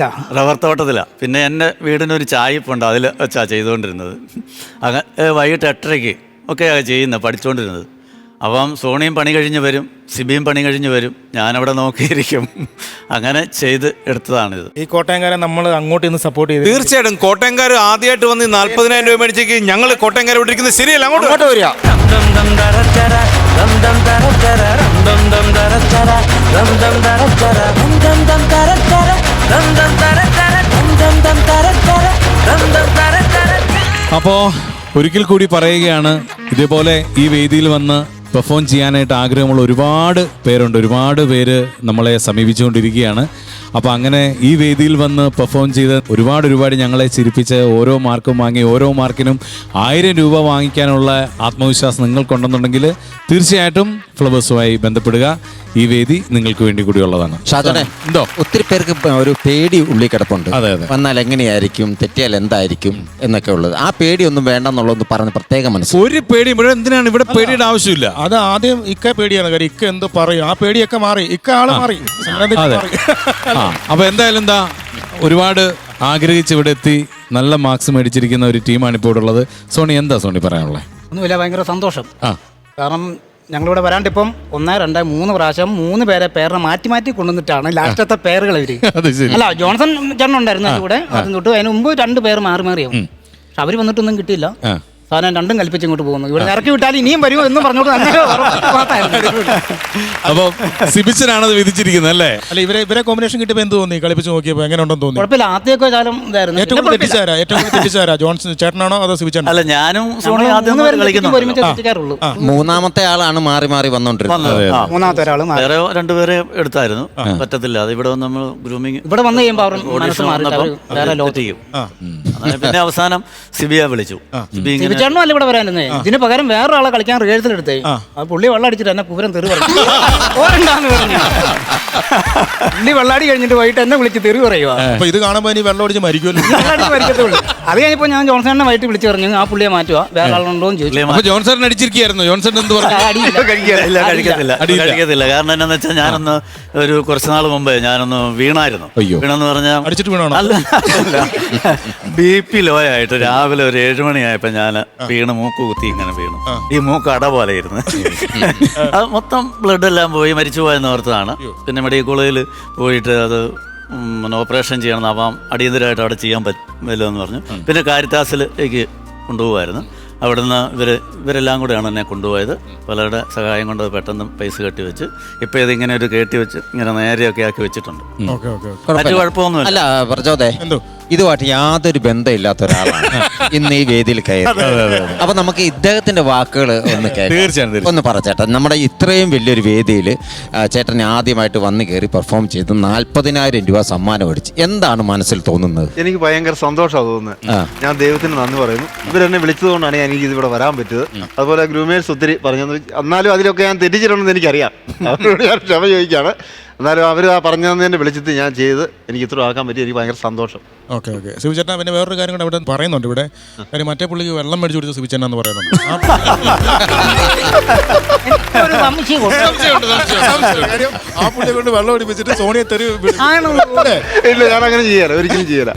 റബ്ബർ തോട്ടത്തിലാണ്. പിന്നെ എൻ്റെ വീടിനൊരു ചായപ്പുണ്ട്, അതിൽ വെച്ചാണ് ചെയ്തുകൊണ്ടിരുന്നത്. അങ്ങനെ വൈകിട്ട് 8:30 ഒക്കെയാണ് ചെയ്യുന്നത്, പഠിച്ചുകൊണ്ടിരുന്നത്. അപ്പം സോണിയും പണി കഴിഞ്ഞ് വരും, സിബിയും പണി കഴിഞ്ഞ് വരും, ഞാനവിടെ നോക്കിയിരിക്കും. അങ്ങനെ ചെയ്ത് എടുത്തതാണിത്. ഈ കോട്ടയംകാരെ നമ്മൾ അങ്ങോട്ട് ഇന്ന് സപ്പോർട്ട് ചെയ്ത് തീർച്ചയായിട്ടും കോട്ടയംകാർ ആദ്യമായിട്ട് വന്ന് 40,000 രൂപ മേടിച്ചേക്ക് ഞങ്ങൾ കോട്ടയംകാർ വിട്ടിരിക്കുന്നത് ശരിയല്ല. അങ്ങോട്ട് വരിക. അപ്പോൾ ഒരിക്കൽ കൂടി പറയുകയാണ്, ഇതേപോലെ ഈ വേദിയിൽ വന്ന് പെർഫോം ചെയ്യാനായിട്ട് ആഗ്രഹമുള്ള ഒരുപാട് പേരുണ്ട്. ഒരുപാട് പേര് നമ്മളെ സമീപിച്ചുകൊണ്ടിരിക്കുകയാണ്. അപ്പോൾ അങ്ങനെ ഈ വേദിയിൽ വന്ന് പെർഫോം ചെയ്ത് ഒരുപാട് ഞങ്ങളെ ചിരിപ്പിച്ച് ഓരോ മാർക്കും വാങ്ങി ഓരോ മാർക്കിനും 1000 രൂപ വാങ്ങിക്കാനുള്ള ആത്മവിശ്വാസം നിങ്ങൾക്കുണ്ടെന്നുണ്ടെങ്കിൽ തീർച്ചയായിട്ടും ഫ്ലവേഴ്സുമായി ബന്ധപ്പെടുക. ഈ വേദി നിങ്ങൾക്ക് വേണ്ടി കൂടിയുള്ളതാണ്. ഷാജനെ, എന്തോ ഒത്തിരി പേർക്ക് ഒരു പേടി ഉള്ളിൽ കിടപ്പുണ്ട്. വന്നാൽ എങ്ങനെയായിരിക്കും, തെറ്റിയാൽ എന്തായിരിക്കും എന്നൊക്കെ ഉള്ളത്. ആ പേടിയൊന്നും വേണ്ടെന്നുള്ളതൊന്ന് പറഞ്ഞ് പ്രത്യേകം മനസ്സിലായി. ഒരു പേടി എന്തിനാണ് ഇവിടെ പേടിയുടെ ആവശ്യമില്ല. അത് ആദ്യം ഇക്ക പേടിയാണ്. കാര്യം ഇക്ക എന്തോ പറയും, ആ പേടിയൊക്കെ മാറി, ഇക്ക ആള് മാറി. അപ്പൊ എന്തായാലും എന്താ ഒരുപാട് ആഗ്രഹിച്ച് ഇവിടെ എത്തി നല്ല മാർക്സ് മേടിച്ചിരിക്കുന്ന ഒരു ടീമാണ് ഇപ്പോൾ ഇവിടെ ഉള്ളത്. സോണി, എന്താ സോണി പറയാനുള്ളത്? ഒന്നുമില്ല, ഭയങ്കര സന്തോഷം. കാരണം ഞങ്ങളിവിടെ വരാണ്ട് ഇപ്പം 1, 2, 3 പ്രാവശ്യം 3 പേരെ പേരിനെ മാറ്റി കൊണ്ടുവന്നിട്ടാണ് ലാസ്റ്റത്തെ പേരുകൾ ഇവര്. അല്ല, ജോൺസൺ ചേട്ടൻ ഉണ്ടായിരുന്നു കൂടെ അതും തൊട്ട്. അതിന് മുമ്പ് 2 പേര് മാറിയാവും. പക്ഷെ അവര് വന്നിട്ടൊന്നും കിട്ടിയില്ല. സാധനം രണ്ടും കൽപ്പിച്ച് ഇങ്ങോട്ട് പോകുന്നു. ഇവിടെ ഇറക്കി വിട്ടാൽ ഇനിയും വരും എന്ന് പറഞ്ഞോട്ട് അപ്പൊ സിബിച്ചനാണത് വിധിച്ചിരിക്കുന്നത് അല്ലേ? അല്ല, ഇവരെ കോമ്പിനേഷൻ കിട്ടിയപ്പോൾ എന്ത് തോന്നി? കളിപ്പിച്ച് നോക്കിയപ്പോൾ എങ്ങനെ ഉണ്ടെന്ന് തോന്നി? കുഴപ്പമില്ല. ആദ്യമൊക്കെ കാലം ഇതായിരുന്നു. ഏറ്റവും കൂടുതൽ തെറ്റിച്ചാരാ? ജോൺസൺ ചേട്ടനാണോ അതോ സിബിച്ചൻ? അല്ല, ഞാനും ഒരുമിച്ച്. മൂന്നാമത്തെ ആളാണ് മാറി വന്നോണ്ടിരുന്നത്. മൂന്നാമത്തെ ഒരാൾ വേറെ 2 പേരെ എടുത്തായിരുന്നു. പറ്റത്തില്ല. അത് ഇവിടെ വന്ന് നമ്മൾ ഗ്രൂമിങ് ഇവിടെ വന്നു കഴിയുമ്പോൾ അവർ മനസ്സ് മാറി വേറെ ലോകത്തേക്കും. പിന്നെ അവസാനം സിബിയെ വിളിച്ചു. ചേട്ടനും അല്ല ഇവിടെ വരാനേ. ഇതിന് പകരം വേറൊരാളെ കളിക്കാൻ റിഹേഴ്സൽ എടുത്തേ. ആ പുള്ളി വെള്ളം അടിച്ചിട്ട് എന്നെ പൂരം തെറി പറഞ്ഞു. പുള്ളി വെള്ളാടി കഴിഞ്ഞിട്ട് വൈകിട്ട് എന്നെ വിളിച്ച് തെറി പറയുക. ഇത് കാണുമ്പോൾ ഇനി വെള്ളം അടിച്ച് മരിക്കുമല്ലോ. അത് കഴിഞ്ഞപ്പോ ഞാൻ ജോൺസണിനെ വൈകിട്ട് വിളിച്ച് പറഞ്ഞു ആ പുള്ളിയെ മാറ്റുക, വേറെ ആളുണ്ടോ എന്ന് ചോദിച്ചു. ജോൺസൺ അടിച്ചിരിക്കുകയായിരുന്നു. ജോൺസൺ എന്ത് പറഞ്ഞു? കഴിക്കത്തില്ല. കാരണം എന്താണെന്ന് വെച്ചാൽ ഞാനൊന്ന് ഒരു കുറച്ച് നാൾ മുമ്പേ ഞാനൊന്ന് വീണായിരുന്നു. വീണെന്ന് പറഞ്ഞാൽ അടിച്ചിട്ട് വീണോ? അല്ല, BP ലോ ആയിട്ട് രാവിലെ ഒരു 7 മണിയായപ്പോ ഞാൻ വീണ് മൂക്ക് കുത്തി ഇങ്ങനെ വീണു. ഈ മൂക്ക് അട പോലെ ഇരുന്ന് അത് മൊത്തം ബ്ലഡ് എല്ലാം പോയി മരിച്ചു പോയെന്ന് ഓർത്തതാണ്. പിന്നെ മെഡിക്കൽ കോളേജിൽ പോയിട്ട് അത് ഓപ്പറേഷൻ ചെയ്യണം. അപ്പം അടിയന്തരമായിട്ട് അവിടെ ചെയ്യാൻ പറ്റുമല്ലോ എന്ന് പറഞ്ഞു. പിന്നെ കാരിത്താസിലേക്ക് കൊണ്ടുപോകുമായിരുന്നു. അവിടുന്ന് ഇവരെല്ലാം കൂടെയാണ് എന്നെ കൊണ്ടുപോയത്. പലരുടെ സഹായം കൊണ്ട് പെട്ടെന്ന് പൈസ കെട്ടി വെച്ച് ഇപ്പം ഇതിങ്ങനെ ഒരു കെട്ടി വെച്ച് ഇങ്ങനെ നേരെയൊക്കെ ആക്കി വെച്ചിട്ടുണ്ട്. മറ്റു കുഴപ്പമൊന്നുമില്ല. അല്ല, പ്രചോദേ, ഇതുമായിട്ട് യാതൊരു ബന്ധമില്ലാത്ത ഒരാളാണ് ഇന്ന് ഈ വേദിയിൽ കയറി. അപ്പൊ നമുക്ക് ഇദ്ദേഹത്തിന്റെ വാക്കുകൾ ഒന്ന് തീർച്ചയായും. ഒന്ന് പറ ചേട്ടൻ. നമ്മുടെ ഇത്രയും വലിയൊരു വേദിയിൽ ചേട്ടൻ ആദ്യമായിട്ട് വന്ന് കയറി പെർഫോം ചെയ്ത് 40,000 രൂപ സമ്മാനം അടിച്ച് എന്താണ് മനസ്സിൽ തോന്നുന്നത്? എനിക്ക് ഭയങ്കര സന്തോഷമാണ് തോന്നുന്നത്. ഞാൻ ദൈവത്തിന് നന്ദി പറയുന്നു. ഇവരെന്നെ വിളിച്ചതുകൊണ്ടാണ് എനിക്ക് ഇതിവിടെ വരാൻ പറ്റിയത്. അതുപോലെ ഗ്രൂമേഴ്സ് ഒത്തിരി പറഞ്ഞു. എന്നാലും അതിലൊക്കെ ഞാൻ തെറ്റിച്ചിട്ടുണ്ടെന്ന് എനിക്കറിയാം. അവരോട് ഞാൻ ക്ഷമ ചോദിക്കുകയാണ്. എന്നാലും അവർ ആ പറഞ്ഞു തന്നതിന്റെ വെളിച്ചത്തിൽ ഞാൻ ചെയ്ത് എനിക്ക് ഇത്ര ആക്കാൻ പറ്റി. എനിക്ക് ഭയങ്കര സന്തോഷം. ഓക്കെ ശിവചേട്ടാ, പിന്നെ വേറൊരു കാര്യം കൂടെ ഇവിടെ പറയുന്നുണ്ട്. ഇവിടെ കാര്യം മറ്റേ പുള്ളിക്ക് വെള്ളം മേടിച്ചു കൊടുത്ത ശിവചേട്ടൻ എന്ന് പറയുന്നുണ്ട്. ഒരു സംശയമുണ്ട്. കാര്യം ആ പുള്ളിയെ കൊണ്ട് വെള്ളം ഒടിപ്പിച്ചിട്ട് സോണിയെ തെരു ഇല്ല, ഞാൻ അങ്ങനെ ചെയ്യാല, ഒരിക്കലും ചെയ്യാല.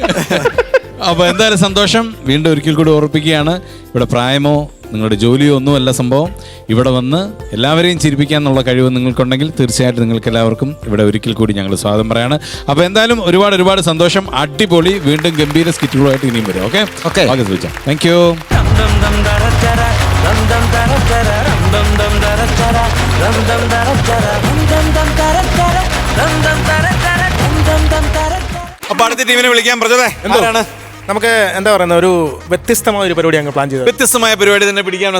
അപ്പോൾ എന്തായാലും സന്തോഷം. വീണ്ടും ഒരിക്കൽ കൂടി ഓർപ്പിക്കുകയാണ്, ഇവിടെ പ്രായമോ നിങ്ങളുടെ ജോലിയോ ഒന്നുമല്ല സംഭവം. ഇവിടെ വന്ന് എല്ലാവരെയും ചിരിപ്പിക്കാനുള്ള കഴിവ് നിങ്ങൾക്കുണ്ടെങ്കിൽ തീർച്ചയായിട്ടും നിങ്ങൾക്ക് എല്ലാവർക്കും ഇവിടെ ഒരിക്കൽ കൂടി ഞങ്ങൾ സ്വാഗതം പറയാണ്. അപ്പോൾ എന്തായാലും ഒരുപാട് സന്തോഷം. അടിപൊളി. വീണ്ടും ഗംഭീര സ്കിറ്റുകളുമായിട്ട് ഇനിയും വരും. Okay thank you. അപ്പൊ അടുത്ത ടീമിനെ വിളിക്കാൻ പ്രജോദേ എന്താണ്? നമുക്ക് എന്താ പറയുന്ന ഒരു വ്യത്യസ്തമായ ഒരു പരിപാടി ഞങ്ങൾ പ്ലാൻ ചെയ്തത്. വ്യത്യസ്തമായ പരിപാടി തന്നെ പിടിക്കാം.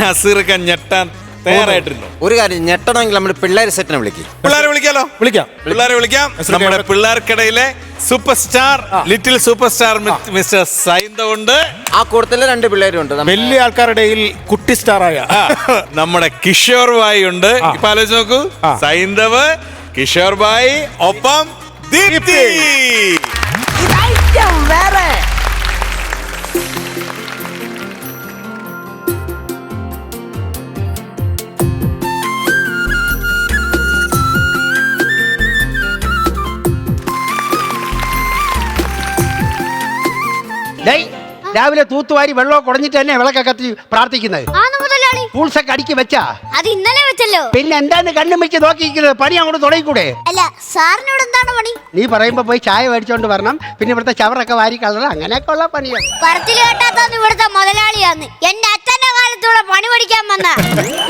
നസീർക്ക ഞെട്ടാൻ തയ്യാറായിട്ടിരുന്നു. ഒരു കാര്യം, ഞെട്ടണമെങ്കിൽ നമ്മൾ പിള്ളേർ സെറ്റിനെ പിള്ളേരെ വിളിക്കാം. നമ്മുടെ പിള്ളേർക്കിടയിലെ super star, little super star mister Saindhav ഉണ്ട്. ആ കൂട്ടത്തില് 2 പിള്ളേരുണ്ട്. വലിയ ആൾക്കാരുടെ കുട്ടി സ്റ്റാറായ നമ്മുടെ കിഷോർ ഭായി ഉണ്ട്. ഇപ്പൊ ആലോചിച്ച് നോക്കൂ, സൈന്ധവ്, കിഷോർ ഭായി, ഒപ്പം ദീപ്തി. വേറെ രാവിലെ തൂത്തുവാരി വെള്ളം കുടഞ്ഞിട്ട് തന്നെ വിളക്കെ കത്തി പ്രാർത്ഥിക്കുന്നത്. ടൂൾസൊക്കെ അടുക്കി വെച്ചാ? അത് ഇന്നലെ വെച്ചല്ലോ. പിന്നെ എന്താന്ന് കണ്ണും വെച്ച് നോക്കിയിരിക്കുന്നത്? പണി അങ്ങോട്ട് തുടങ്ങിക്കൂടെ? അല്ല, സാറിനോട് എന്താണ് പണി? നീ പറയുമ്പോ പോയി ചായ മേടിച്ചോണ്ട് വരണം, പിന്നെ ഇവിടുത്തെ ചവറൊക്കെ വാരി കളണം, അങ്ങനെയൊക്കെ ഉള്ള പണിയാണ്. പറച്ചിൽ കേട്ടാത്തോന്ന് ഇവിടുത്തെ മുതലാളിയാന്ന്. എന്റെ അച്ഛന്റെ കാലത്തൂടെ പണി പഠിക്കാൻ വന്ന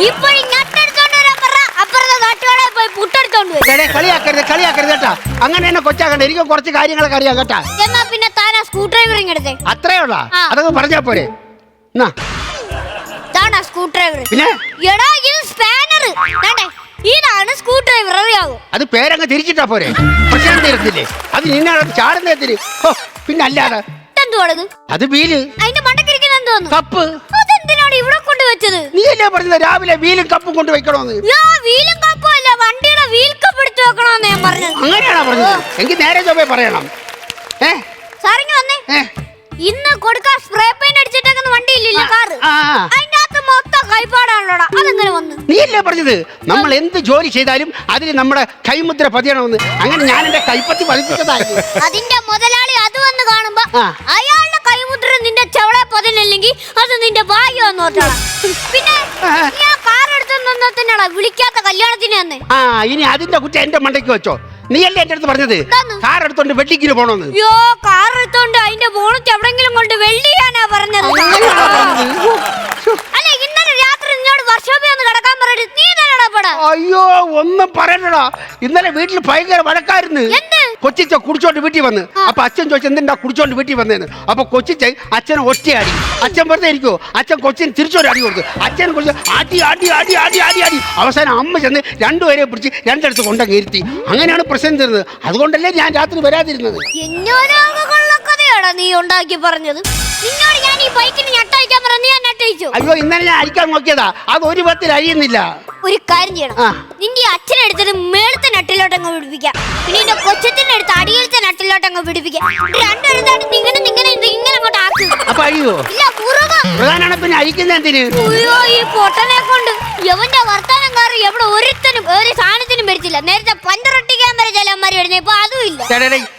ഇപ്പോഴും ഞട്ടെടുത്തോണ്ട് വരാൻ പറ. അപ്പുറത്തെ തട്ടുകടയിൽ പോയി പുട്ടെടുത്തോണ്ട് വരും. കളിയാക്കരുത് കേട്ടാ. അങ്ങനെ തന്നെ കൊച്ചാക്കണ്ട. എനിക്ക് കുറച്ച് കാര്യങ്ങളൊക്കെ അറിയാം കേട്ടാ. എന്നാ പിന്നെ താനാ സ്ക്രൂ ഡ്രൈവറിങ് എടുത്തേ. അത്രേ ഉള്ള അതൊക്കെ പറഞ്ഞാ പോരെ. സ്ക്രൂ ഡ്രൈവർ പിന്നെ എടാ, ഇത് സ്പാനർ. ഇതാണ് സ്ക്രൂ ഡ്രൈവർ. അറിയാവോ? അത് പേരങ്ങ് തിരിച്ചിട്ടാ പോരെ, പ്രശ്നം തീരത്തില്ലേ? അത് നിന്നാണ് ചാടുന്നതിന്. പിന്നെ അല്ലാതെ എന്തുവാണത്? അത് വീല്. അതിന്റെ മണ്ടക്കിരിക്കുന്ന എന്തോന്നു? കപ്പ്. അതെന്തിനാണ് ഇവിടെ കൊണ്ടുവച്ചത്? നീ അല്ലേ പറഞ്ഞത് രാവിലെ വീലും കപ്പും കൊണ്ട് വെക്കണോന്ന്? വീലും കപ്പും അല്ല, വണ്ടിയുടെ വീൽ കപ്പ് എടുത്ത് വെക്കണോന്ന് ഞാൻ പറഞ്ഞത്. അങ്ങനെയാണോ പറഞ്ഞത്? എങ്കിൽ നേരെ ചൊവ്വേ പറയണം. സാറിന് വന്നേ. ഇന്ന് കൊടുക്കാൻ സ്പ്രേ പെയിന്റ് അടിച്ചിട്ടേക്കുന്ന വണ്ടിയില്ലേ, കാറ്, അതിന്റെ അകത്ത് മൊത്തം കൈപ്പാടാണല്ലോടാ. അതെങ്ങനെ വന്നു? നീ അല്ലേ പറഞ്ഞത് നമ്മൾ എന്ത് ജോലി ചെയ്താലും അതിന് നമ്മുടെ കൈമുദ്ര പതിയണമെന്ന്? അങ്ങനെ ഞാൻ എന്റെ കൈപ്പത്തി പതിപ്പിച്ചതായിരുന്നു. അതിന്റെ മുതലാളി അത് വന്ന് കാണുമ്പോ അയാളുടെ കൈമുദ്ര നിന്റെ ചെവളെ പതിനില്ലെങ്കിൽ അത് നിന്റെ ഭാഗ്യം ഓർത്തോളാം. പിന്നെ ഞാൻ കാർ എടുത്തെന്നാ വിളിക്കാത്ത കല്യാണത്തിന് തന്നെ. ഇനി അതിന്റെ കുറ്റം എന്റെ മണ്ടയ്ക്ക് വെച്ചോ. നീ അല്ലേ എന്റെ അടുത്ത് പറഞ്ഞത് കാർ എടുത്തോണ്ട് വെള്ളിക്കിന് പോണോന്ന്? കാർ എടുത്തോണ്ട് അതിന്റെ ബോണറ്റ് എവിടെങ്കിലും കൊണ്ട് വെൽഡ് ചെയ്യാനാ പറഞ്ഞത്. അല്ല, ഇന്നലെ രാത്രി നിന്നോട് വർക്ക്ഷോപ്പിൽ ഒന്ന് കിടക്കാൻ പറഞ്ഞിട്ട് നീ തന്നെടാ. അയ്യോ, ഒന്നും പറയണ്ടടാ. ഇന്നലെ വീട്ടിൽ ഭയങ്കര വഴക്കായിരുന്നു. കൊച്ചിച്ച കുടിച്ചോണ്ട് വീട്ടിൽ വന്ന്. അപ്പൊ അച്ഛൻ ചോദിച്ചു എന്തിനാ കുടിച്ചോണ്ട് വീട്ടിൽ വന്നേന്ന്. അപ്പൊ കൊച്ചിച്ച അച്ഛനെ ഒറ്റയടി. അച്ഛൻ വെറുതെ ഇരിക്കുവോ? അച്ഛൻ കൊച്ചിന് തിരിച്ചൊരു അടി കൊടുത്തു. അച്ഛനെ കുറിച്ച് അടി അടി അടി അടി അടി അടി. അവസാനം അമ്മ ചെന്ന് രണ്ടുപേരെ പിടിച്ച് രണ്ടിടത്ത് കൊണ്ടങ്ങ് ഇരുത്തി. അങ്ങനെയാണ് പ്രശ്നം തീർന്നത്. അതുകൊണ്ടല്ലേ ഞാൻ രാത്രി വരാതിരുന്നത്. കഥയാടാ നീ ഉണ്ടാക്കി പറഞ്ഞത്. നിന്നോട് ഞാൻ ഈ ബൈക്കിന് ഞട്ടയക്കാൻ പറഞ്ഞു, ഞാൻ ഞട്ടയിച്ചു. അയ്യോ, ഇന്നലെ ഞാൻ അഴിക്കാൻ നോക്കിയതാ. അത് ഒരു പത്തിൽ അഴിയുന്നില്ല. ഒരു കാര്യം ചെയ്യണം, നിന്റെ അച്ഛനെ എടുത്തത് മേളത്തെ നട്ടിലോട്ടങ്ങ് പിടിപ്പിക്കാം. പിന്നെ നിന്റെ കൊച്ചത്തിന്റെ അടുത്ത് അടിയിലത്തെ നട്ടിലോട്ടങ്ങ് പിടിപ്പിക്കാം. രണ്ടെടുത്തായിട്ട് ഇങ്ങനെ അങ്ങോട്ട് ആക്ക്. അപ്പൊ അഴിയോ? ഇല്ല, പ്രധാനാണ്. പിന്നെ അഴിക്കുന്ന എന്തിന്? അയ്യോ, ഈ പൊട്ടനെ കൊണ്ട് എവന്റെ വർത്താനം കാറി എവിടെ ഒരുത്തനും ഒരു സാധനത്തിനും വരത്തില്ല. നേരത്തെ പഞ്ചറൊട്ടിക്കാൻ വരെ ചിലന്മാര് വരുന്നത്, ഇപ്പൊ അതും ഇല്ല.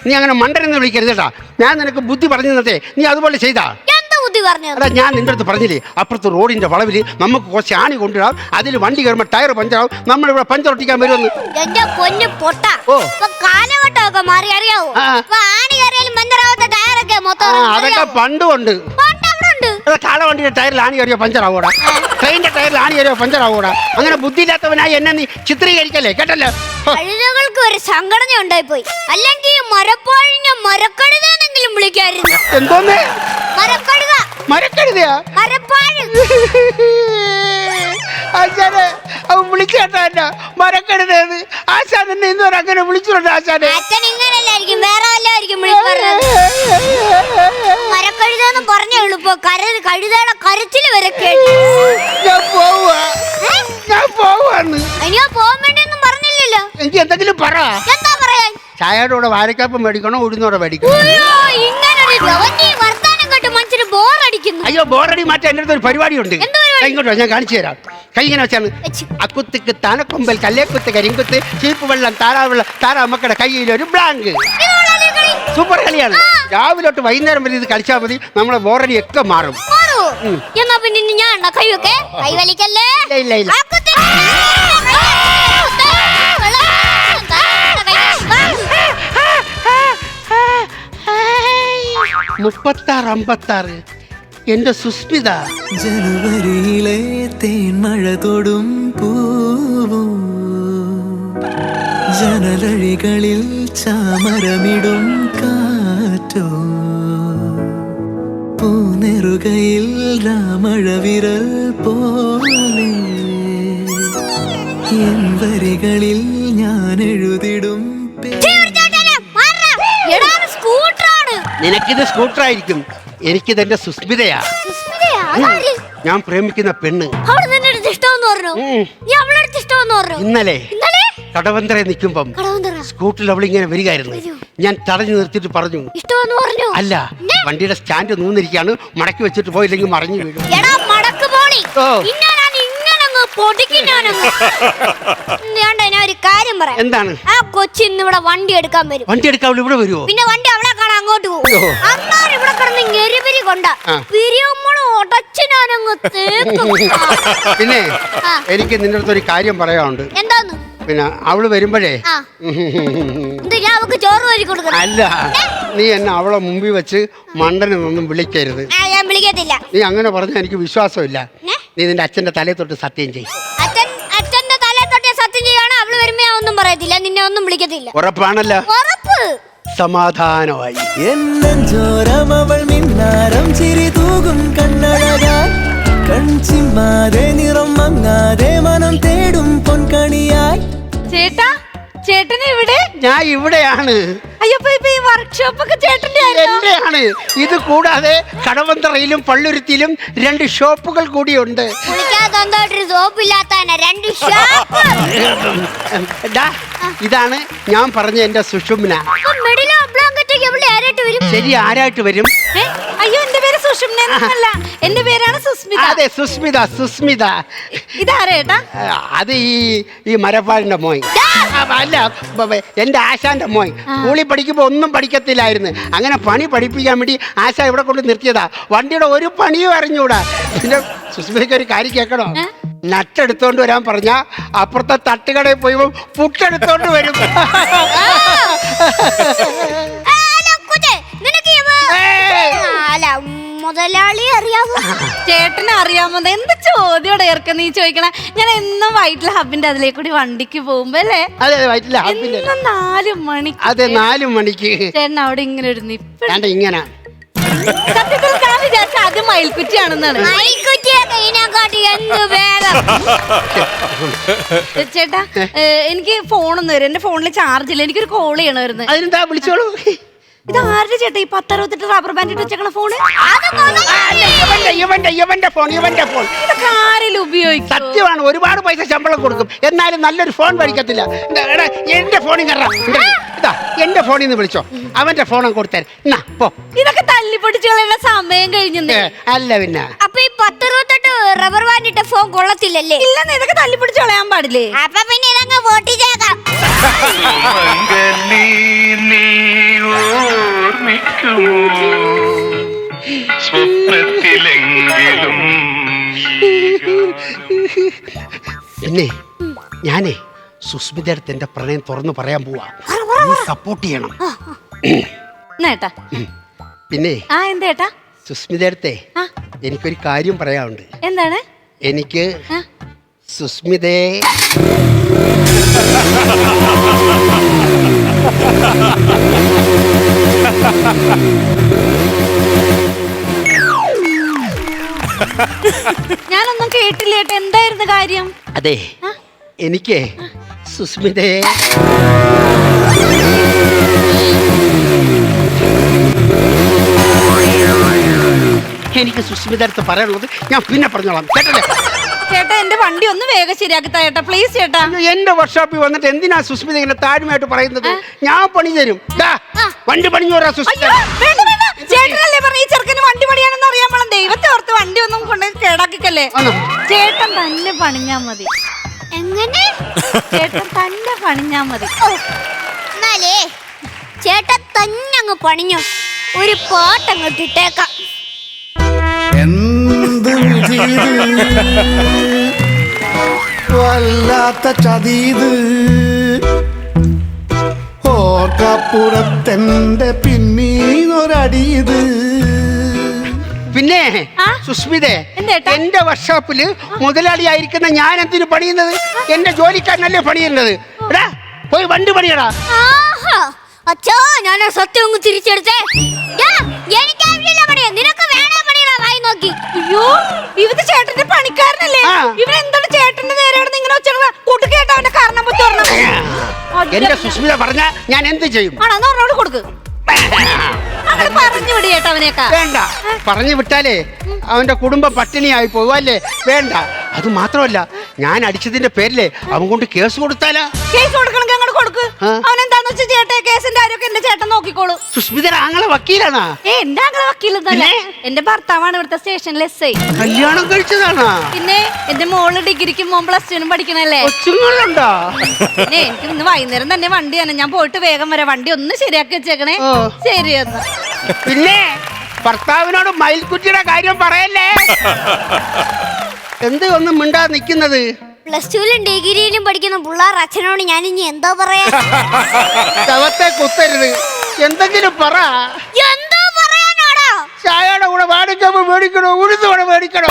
നീ അങ്ങനെ മണ്ടനെന്ന് വിളിക്കരുത് കേട്ടാ. ഞാൻ നിനക്ക് ബുദ്ധി പറഞ്ഞു തന്നേ, നീ അതുപോലെ ചെയ്താ? അതാ ഞാൻ നിന്റെ അടുത്ത് പറഞ്ഞില്ലേ, അപ്പുറത്ത് റോഡിന്റെ വളവില് നമുക്ക് കുറച്ച് ആണി കൊണ്ടുവരാം, അതിൽ വണ്ടി കയറുമ്പോ ടയർ പഞ്ചറാവും, നമ്മളിവിടെ പഞ്ചറൊട്ടിക്കാൻ വരുമെന്ന്. എന്റെ പൊന്നു പൊട്ട, കാലഘട്ടമൊക്കെ മാറി, അറിയാവോ? ആണി കയറിയാലും പഞ്ചറാവാത്ത ടയറൊക്കെ മൊത്തം. അതൊക്കെ പണ്ടുണ്ട്. കാളവണ്ടിയുടെ ടയറിൽ ആണി കയറിയോ പഞ്ചറാവൂടാ? ട്രെയിനിന്റെ ടയറിൽ ആണി കയറിയോ പഞ്ചറാവൂടാ. അങ്ങനെ ബുദ്ധിയില്ലാത്തവനായി എന്നെ നീ ചിത്രീകരിക്കല്ലേ, കേട്ടല്ലോ. കഴുതകൾക്ക് ഒരു സംഘടന ഉണ്ടായിപ്പോയി. അല്ലെങ്കിൽ മരപ്പാഴിഞ്ഞ മരക്കഴുതെന്നെങ്കിലും വിളിക്കായിരുന്നു. എന്തോന്ന് മരക്കഴുത, മരക്കഴുതയാ? മരപ്പാഴ്. ആശാനെ അവൻ വിളിച്ചേട്ടാ എന്നെ മരക്കഴുതേന്ന്. ആശാൻ എന്നെ ഇന്നുവരെ അങ്ങനെ വിളിച്ചിട്ടുണ്ട് ആശാനെ. അച്ഛൻ ഇങ്ങനല്ലായിരിക്കും, വേറെ വല്ലായിരിക്കും വിളിക്കുന്നത്. മരക്കഴുതെന്ന് പറഞ്ഞ എളുപ്പം കഴുതയുടെ കരച്ചില് വരെ കേട്ടു. ഞാൻ പോവാന്ന്. അനിയോ പോവാൻ വേണ്ടിയൊന്നും പറഞ്ഞില്ലല്ലോ. എനിക്ക് എന്തെങ്കിലും പറ. എന്താ പറയാൻ? ചായയുടെ കൂടെ വാഴക്കാപ്പം മേടിക്കണോ ഉഴുന്നോടെ മേടിക്കണം? ഇങ്ങനൊരു വർത്താനം കേട്ട് മനുഷ്യന് ബോറടിക്കുന്നു. അയ്യോ, ബോറടി മാറ്റാൻ എൻ്റെ അടുത്ത് ഒരു പരിപാടിയുണ്ട്. എന്ത് പരിപാടി? ഇങ്ങോട്ടോ, ഞാൻ കാണിച്ചു തരാം. കൈ ഇങ്ങനെ വെച്ചാണ്. അക്കുത്തിക്ക് താനക്കൊമ്പൽ കല്ലേക്കുത്ത് കരിങ്കുത്ത് ചീപ്പ് വെള്ളം താറാവെള്ളം താറാമക്കളുടെ കയ്യിൽ ഒരു ബ്ലാങ്ക്. സൂപ്പർ കളിയാണ്. രാവിലെ തൊട്ട് വൈകുന്നേരം വരെ ഇത് കളിച്ചാൽ മതി, നമ്മളെ ബോറടി ഒക്കെ മാറും. എന്നാ പിന്നെ ഞാൻ കൈ വെക്കേ. കൈ വലിക്കല്ലേ. ഇല്ല ഇല്ല. 36 എന്റെ സുസ്മിത. ജനുവരിയിലെ തേന്മഴ തൊടും പൂവും ജനലഴികളിൽ ചാമരമിടും കാറ്റോ പൂനെറുകയിൽ രാമഴ വിരൽ പോലെ എൻ വരികളിൽ ഞാൻ എഴുതിടും. നിനക്കിത് സ്കൂട്ടർ ആയിരിക്കും, എനിക്കിത് എന്റെ സുസ്മിതയാ. ഞാൻ പ്രേമിക്കുന്ന പെണ്ണ്. ഇന്നലെ കടവന്തര നിൽക്കുമ്പം സ്കൂട്ടറിൽ അവളിങ്ങനെ വരികയായിരുന്നു. ഞാൻ തടഞ്ഞു നിർത്തിയിട്ട് പറഞ്ഞു അല്ല, വണ്ടിയുടെ സ്റ്റാൻഡ് നൂന്നിരിക്കാണ്, മടക്കി വെച്ചിട്ട് പോയില്ലെങ്കിൽ മറിഞ്ഞു വീഴും. ഒരു കാര്യം പറയാം. എന്താണ്? ആ കൊച്ചി ഇന്ന് ഇവിടെ വണ്ടി എടുക്കാൻ വരും. വണ്ടി എടുക്കാൻ ഇവിടെ വരുമോ? പിന്നെ വണ്ടി അവളെ കാണാൻ അങ്ങോട്ട് പോകും. അന്നാണ് ഇവിടെ കിടന്ന് ഞെരിപിരി കൊണ്ട ഉടച്ച് ഞാനങ്ങ് തേക്കും. പിന്നെ എനിക്ക് നിന്റെ അടുത്ത് ഒരു കാര്യം പറയാനുണ്ട്. എന്താന്ന്? പിന്നെ അവള് വരുമ്പോഴേ ഞാൻ അവക്ക് ചോറ് വരി കൊടുക്കണം. അല്ല, നീ എന്നെ അവളെ മുമ്പിൽ വെച്ച് മണ്ടനൊന്നും വിളിക്കരുത്. ഞാൻ വിളിക്കത്തില്ല. നീ അങ്ങനെ പറഞ്ഞാൽ എനിക്ക് വിശ്വാസമില്ല. നീ നിന്റെ അച്ഛന്റെ തലയെ തൊട്ട് സത്യം ചെയ്യും. അച്ഛന്റെ തലയെ തൊട്ട് സത്യം ചെയ്യാണ്. അവള് വരുമ്പോ ഞാൻ ഒന്നും പറയത്തില്ല, നിന്നെ ഒന്നും വിളിക്കത്തില്ല. ഉറപ്പാണല്ലോ? ഉറപ്പ്. സമാധാനമായി. എന്നോരമവൾ മിന്നാരം ചിരി തൂകും കണ്ണഴകാൻ കൺചിമ്മാതെ നിറം മങ്ങാതെ മനം തേടും പൊൻകണിയായി. ചേട്ടാ, ചേട്ടൻ ഇവിടെ? ഞാൻ ഇവിടെയാണ്. അയ്യപ്പോ ഇപ്പൊ ഈ വർക്ക്ഷോപ്പ് ഒക്കെ ചേട്ടന്റെ എന്റെയാണ്. ഇത് കൂടാതെ കടവന്തറയിലും പള്ളുരുത്തിയിലും 2 ഷോപ്പുകൾ കൂടിയുണ്ട്. ഇതാണ് ഞാൻ പറഞ്ഞ എന്റെ സുഷുമ്ന. ശരി, ആരായിട്ട് വരും? അയ്യോ, എന്റെ പേര് സുഷുമ്ന എന്നല്ല, എന്റെ പേരാണ് സുസ്മിത. അതെ, സുസ്മിത. സുസ്മിത ഇതാരേട്ടാ? അത് ഈ മരപ്പാടിന്റെ മോയ്. അല്ല, എന്റെ ആശാന്റെ മോയ്. സ്കൂളിൽ പഠിക്കുമ്പോ ഒന്നും പഠിക്കത്തില്ലായിരുന്നു. അങ്ങനെ പണി പഠിപ്പിക്കാൻ വേണ്ടി ആശ ഇവിടെ കൊണ്ട് നിർത്തിയതാ. വണ്ടിയുടെ ഒരു പണിയും അറിഞ്ഞൂടാ. പിന്നെ സുസ്മിതയ്ക്ക് ഒരു കാര്യം കേൾക്കണോ? നട്ടെടുത്തോണ്ട് വരാൻ പറഞ്ഞ അപ്പുറത്തെ തട്ടുകടയിൽ പോയി പുട്ടെടുത്തോണ്ട് വരും. മുതലാളി അറിയാമോ? ചേട്ടനെ അറിയാമോ? എന്ത് ചോദ്യോടെ ഏർക്ക നീ ചോദിക്കണേ? ഞാൻ എന്നും വൈറ്റിലെ ഹബിന്റെ അതിലേക്ക് കൂടി വണ്ടിക്ക് പോകുമ്പോ അല്ലേ? അതെ, വൈറ്റിലെ ഹബിന്റെ 4 മണിക്ക്. അതെ, 4 മണിക്ക്. ചേട്ടൻ അവിടെ ഇങ്ങനെ ഒരു നിപ്പ്. ഇങ്ങനെ സത്യത്തിൽ ഞാൻ വിചാരിച്ച അത് മയിൽക്കുറ്റിയാണെന്നാണ്. ചേട്ടാ, എനിക്ക് ഫോണൊന്നും വരും. എന്റെ ഫോണിൽ ചാർജ് ഇല്ല. എനിക്കൊരു കോൾ ചെയ്യണമായിരുന്നു. അതിനെന്താ, വിളിച്ചോളൂ. ഇത് ആരുടെ ചേട്ടാ ഈ 1068 റബ്ബർ ബാൻഡ് ഇട്ട് വെച്ചേക്കണ ഫോണ്? ഇവന്റെ ഫോൺ. ഇതൊക്കെ ആരെങ്കിലും ഉപയോഗിക്കും? സത്യമാണ്, ഒരുപാട് പൈസ ശമ്പളം കൊടുക്കും, എന്നാലും നല്ലൊരു ഫോൺ മേടിക്കത്തില്ല. എന്റെ ഫോണിൽ ഇതാ, എന്റെ ഫോണിൽ നിന്ന് വിളിച്ചോ. അവന്റെ ഫോണും കൊടുത്തേ. ഇതൊക്കെ തല്ലിപ്പൊടിച്ച് കളയുന്ന സമയം കഴിഞ്ഞു. അല്ല പിന്നെ അപ്പൊ ഈ 1068 റബ്ബർ ബാൻഡ് ഇട്ട ഫോൺ കൊള്ളത്തില്ലല്ലേ? ഇല്ലെന്ന്. ഇതൊക്കെ തല്ലിപ്പൊടിച്ച് കളയാൻ പാടില്ലേ? അപ്പൊ പിന്നെ ഇതങ്ങ് പൊട്ടിച്ചേക്കാം. പിന്നെ ഞാനേ സുസ്മിതയുടെ അടുത്ത് എന്റെ പ്രണയം തുറന്നു പറയാൻ പോവാ. സപ്പോർട്ട് ചെയ്യണം. പിന്നെ എന്തേട്ടാ? സുസ്മിതയുടെ അടുത്തേ എനിക്കൊരു കാര്യം പറയാനുണ്ട്. എന്താണ്? എനിക്ക് സുസ്മിതേ ഞാനൊന്നും കേട്ടില്ല ഏട്ടാ, എന്തായിരുന്നു കാര്യം? അതെ എനിക്ക് സുസ്മിതേ എനിക്ക് സുസ്മിത അടുത്ത് പറയാനുള്ളത് ഞാൻ പിന്നെ പറഞ്ഞോളാം കേട്ടല്ലേ? ചേട്ടാ എന്റെ വണ്ടി ഒന്ന് വേഗം ശരിയാക്കി ചേട്ടാ, പ്ലീസ് ചേട്ടാ. എന്റെ വർക്ക്ഷോപ്പിൽ വന്നിട്ട് എന്തിനാ സുസ്മിത ഇങ്ങനെ താഴ്മയായിട്ട് പറയുന്നത്? ഞാൻ പണി തരും. ദാ, വണ്ടി പണിഞ്ഞു പോരാ സുസ്മിത. അയ്യോ, വേണ്ട, വേണ്ട. ചേട്ടനല്ലേ പറഞ്ഞ ഈ ചെറുക്കന് വണ്ടി പണിയാണെന്ന് അറിയാൻ പാടില്ല. ദൈവത്തെ ഓർത്ത് വണ്ടി ഒന്നും കൊണ്ട് കേടാക്കിക്കല്ലേ. ചേട്ടൻ തന്നെ പണിഞ്ഞാ മതി. എങ്ങനെ? ചേട്ടൻ തന്നെ പണിഞ്ഞാ മതി. എന്നാലേ ചേട്ടൻ തന്നെ അങ്ങ് പണിഞ്ഞു. ഒരു പാട്ടങ്ങ് ഇട്ടേക്കാം. എന്ത് വല്ലാത്ത ചതീത് ഓർക്കപ്പുറത്തെന്റെ പിന്നീന്നൊരടിയത്. പിന്നെ സുസ്മിതേ, എന്റെ വർക്ക്ഷോപ്പില് മുതലാളിയായിരിക്കുന്ന ഞാൻ എന്തിനു പണിയുന്നത്? എന്റെ ജോലിക്കാരനല്ലേ പണിയുന്നത്. എടാ പോയി വണ്ടി പണിയടാ. അച്ഛാ ഞാൻ സത്യം ഒന്ന് തിരിച്ചെടുത്തേ. എനിക്കാവശ്യമില്ല പണിയാ, നിനക്ക് വേണേ പണിയാ. വായി നോക്കി. അയ്യോ, ഇവത് ചേട്ടന്റെ പണിക്കാരനല്ലേ? ഇവൻ എന്താണ് ചേട്ടന്റെ നേരെ ഇങ്ങനെ കൂട്ടുകേട്ട അവന്റെ കാരണം പറ്റി എന്റെ സുസ്മിത പറഞ്ഞ ഞാൻ എന്ത് ചെയ്യും? പറഞ്ഞോട് കൊടുക്ക്. പറഞ്ഞു വിട് ചേട്ടാ അവനെയൊക്കെ. വേണ്ട, പറഞ്ഞു വിട്ടാലേ അവന്റെ കുടുംബം പട്ടിണിയായി പോവല്ലേ. വേണ്ട. അത് മാത്രമല്ല, ഞാൻ അടിച്ചതിന്റെ പേരിലെ അവൻ കൊണ്ട് കേസ് കൊടുത്താലാ? കേസ് കൊടുക്കണമെങ്കിൽ അങ്ങോട്ട് കൊടുക്ക്. അവനെന്താന്ന് വെച്ചാൽ ചേട്ടാ കേസിന്റെ കാര്യമൊക്കെ എന്റെ ചേട്ടൻ നോക്കിക്കോളൂ. സുസ്മിത ആങ്ങളെ വക്കീലാണാ? എന്റെ ആങ്ങളെ വക്കീലെന്നല്ല, എന്റെ ഭർത്താവാണ് ഇവിടുത്തെ സ്റ്റേഷനിലെ എസ്ഐ. കല്യാണം കഴിച്ചതാണോ? പിന്നെ എന്റെ മോള് ഡിഗ്രിക്കും മോൻ പ്ലസ് ടുനും പഠിക്കണല്ലേ. കൊച്ചുങ്ങളുണ്ടോ? പിന്നെ എനിക്ക് ഇന്ന് വൈകുന്നേരം തന്നെ വണ്ടിയാണ്. ഞാൻ പോയിട്ട് വേഗം വരാം. വണ്ടി ഒന്ന് ശരിയാക്കി വെച്ചേക്കണേ. ശരി എന്നാ. പിന്നെ ഭർത്താവിനോട് മയിൽക്കുറ്റിയുടെ കാര്യം പറയല്ലേ. എന്ത് ഒന്നും മിണ്ടാ നിക്കുന്നത്? പ്ലസ് ടുവിലും ഡിഗ്രിയിലും പഠിക്കുന്ന പിള്ളേർ അച്ഛനോട് ഞാൻ ഇനി എന്താ പറയാ? ശവത്തെ കുത്തരുത്, എന്തെങ്കിലും പറ. എന്തോ പറയാനോടാ? ചായയുടെ കൂടെ വാടിക്കപ്പോ മേടിക്കണോ, ഉഴുന്നോടെ മേടിക്കണോ?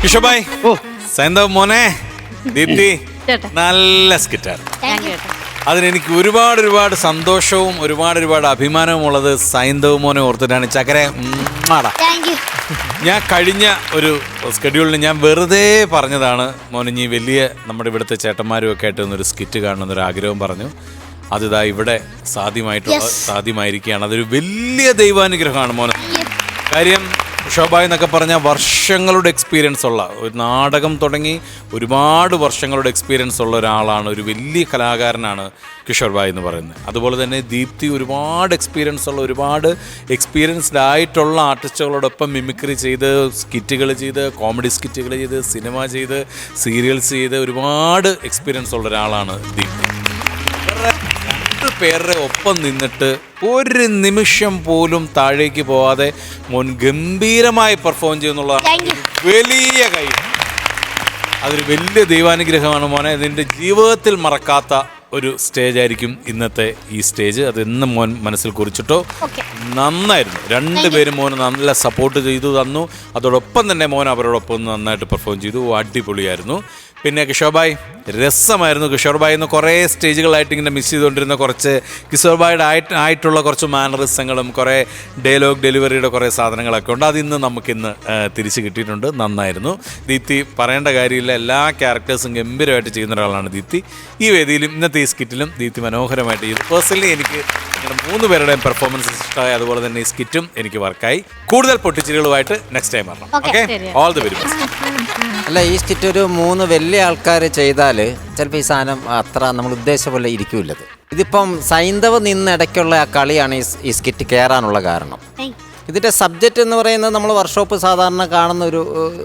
കിഷോബായ്, സൈന്ധവ് മോനെ, ദീപ്തി, നല്ല സ്കിറ്റാണ്. അതിനെനിക്ക് ഒരുപാട് സന്തോഷവും ഒരുപാട് അഭിമാനവും ഉള്ളത് സൈന്ധവ് മോനെ ഓർത്തിട്ടാണ്. ചക്കരെ ഞാൻ കഴിഞ്ഞ ഒരു സ്കെഡ്യൂളിന് ഞാൻ വെറുതെ പറഞ്ഞതാണ് മോനെ, നീ വലിയ നമ്മുടെ ഇവിടുത്തെ ചേട്ടന്മാരും ഒക്കെ ആയിട്ട് ഒന്നൊരു സ്കിറ്റ് കാണണമെന്നൊരു ആഗ്രഹം പറഞ്ഞു. അതിതാ ഇവിടെ സാധ്യമായിരിക്കുകയാണ്. അതൊരു വലിയ ദൈവാനുഗ്രഹമാണ് മോനെ. കാര്യം ഷോബായ് എന്നൊക്കെ പറഞ്ഞാൽ വർഷങ്ങളുടെ എക്സ്പീരിയൻസ് ഉള്ള ഒരു നാടകം തുടങ്ങി ഒരുപാട് വർഷങ്ങളുടെ എക്സ്പീരിയൻസ് ഉള്ള ഒരാളാണ്. ഒരു വലിയ കലാകാരനാണ് കിഷോർ ബായ് എന്ന് പറയുന്നത്. അതുപോലെ തന്നെ ദീപ്തി ഒരുപാട് എക്സ്പീരിയൻസ് ഉള്ള ഒരുപാട് എക്സ്പീരിയൻസ്ഡ് ആയിട്ടുള്ള ആർട്ടിസ്റ്റുകളോടൊപ്പം മിമിക്രി ചെയ്ത് സ്കിറ്റുകൾ ചെയ്ത് കോമഡി സ്കിറ്റുകൾ ചെയ്ത് സിനിമ ചെയ്ത് സീരിയൽസ് ചെയ്ത് ഒരുപാട് എക്സ്പീരിയൻസ് ഉള്ള ഒരാളാണ് ദീപ്തി. പേരുടെ ഒപ്പം നിന്നിട്ട് ഒരു നിമിഷം പോലും താഴേക്ക് പോവാതെ മോൻ ഗംഭീരമായി പെർഫോം ചെയ്യുന്നുള്ള വലിയ കൈ. അതൊരു വലിയ ദൈവാനുഗ്രഹമാണ് മോനെ. ഇതിൻ്റെ ജീവിതത്തിൽ മറക്കാത്ത ഒരു സ്റ്റേജ് ആയിരിക്കും ഇന്നത്തെ ഈ സ്റ്റേജ്. അത് എന്നും മോൻ മനസ്സിൽ കുറിച്ചിട്ടോ. നന്നായിരുന്നു. രണ്ടുപേരും മോന് നല്ല സപ്പോർട്ട് ചെയ്തു തന്നു. അതോടൊപ്പം തന്നെ മോൻ അവരോടൊപ്പം നന്നായിട്ട് പെർഫോം ചെയ്തു. അടിപൊളിയായിരുന്നു. പിന്നെ കിഷോർബായ് രസമായിരുന്നു. കിഷോർബായ് എന്ന് കുറേ സ്റ്റേജുകളായിട്ട് ഇങ്ങനെ മിസ് ചെയ്തുകൊണ്ടിരുന്ന കുറച്ച് കിഷോർബായുടെ ആയിട്ടുള്ള കുറച്ച് മാനറിസങ്ങളും കുറേ ഡയലോഗ് ഡെലിവറിയുടെ കുറേ സാധനങ്ങളൊക്കെ ഉണ്ട്. അതിന്ന് നമുക്കിന്ന് തിരിച്ച് കിട്ടിയിട്ടുണ്ട്. നന്നായിരുന്നു. ദീപ്തി പറയേണ്ട കാര്യമില്ല, എല്ലാ ക്യാരക്ടേഴ്സും ഗംഭീരമായിട്ട് ചെയ്യുന്ന ഒരാളാണ് ദീപ്തി. ഈ വേദിയിലും ഇന്നത്തെ ഈ സ്കിറ്റിലും ദീപ്തി മനോഹരമായിട്ട് ചെയ്തു. പേഴ്സണലി എനിക്ക് നിങ്ങളുടെ 3 പേരുടെയും പെർഫോമൻസ് ഇഷ്ടമായി. അതുപോലെ തന്നെ ഈ സ്കിറ്റും എനിക്ക് വർക്കായി. കൂടുതൽ പൊട്ടിച്ചിരികളുമായിട്ട് നെക്സ്റ്റ് ടൈം വരണം. Okay, all the very best. അല്ല, ഈ സ്കിറ്റ് ഒരു 3 വലിയ ആൾക്കാർ ചെയ്താൽ ചിലപ്പോൾ ഈ സാധനം അത്ര നമ്മൾ ഉദ്ദേശിച്ച പോലെ ഇരിക്കൂല്ലത്. ഇതിപ്പം സൈന്ധവ് നിന്നിടയ്ക്കുള്ള ആ കളിയാണ് ഈ സ്കിറ്റ് കയറാനുള്ള കാരണം. ഇതിൻ്റെ സബ്ജക്റ്റ് എന്ന് പറയുന്നത് നമ്മൾ വർക്ക്ഷോപ്പ് സാധാരണ കാണുന്ന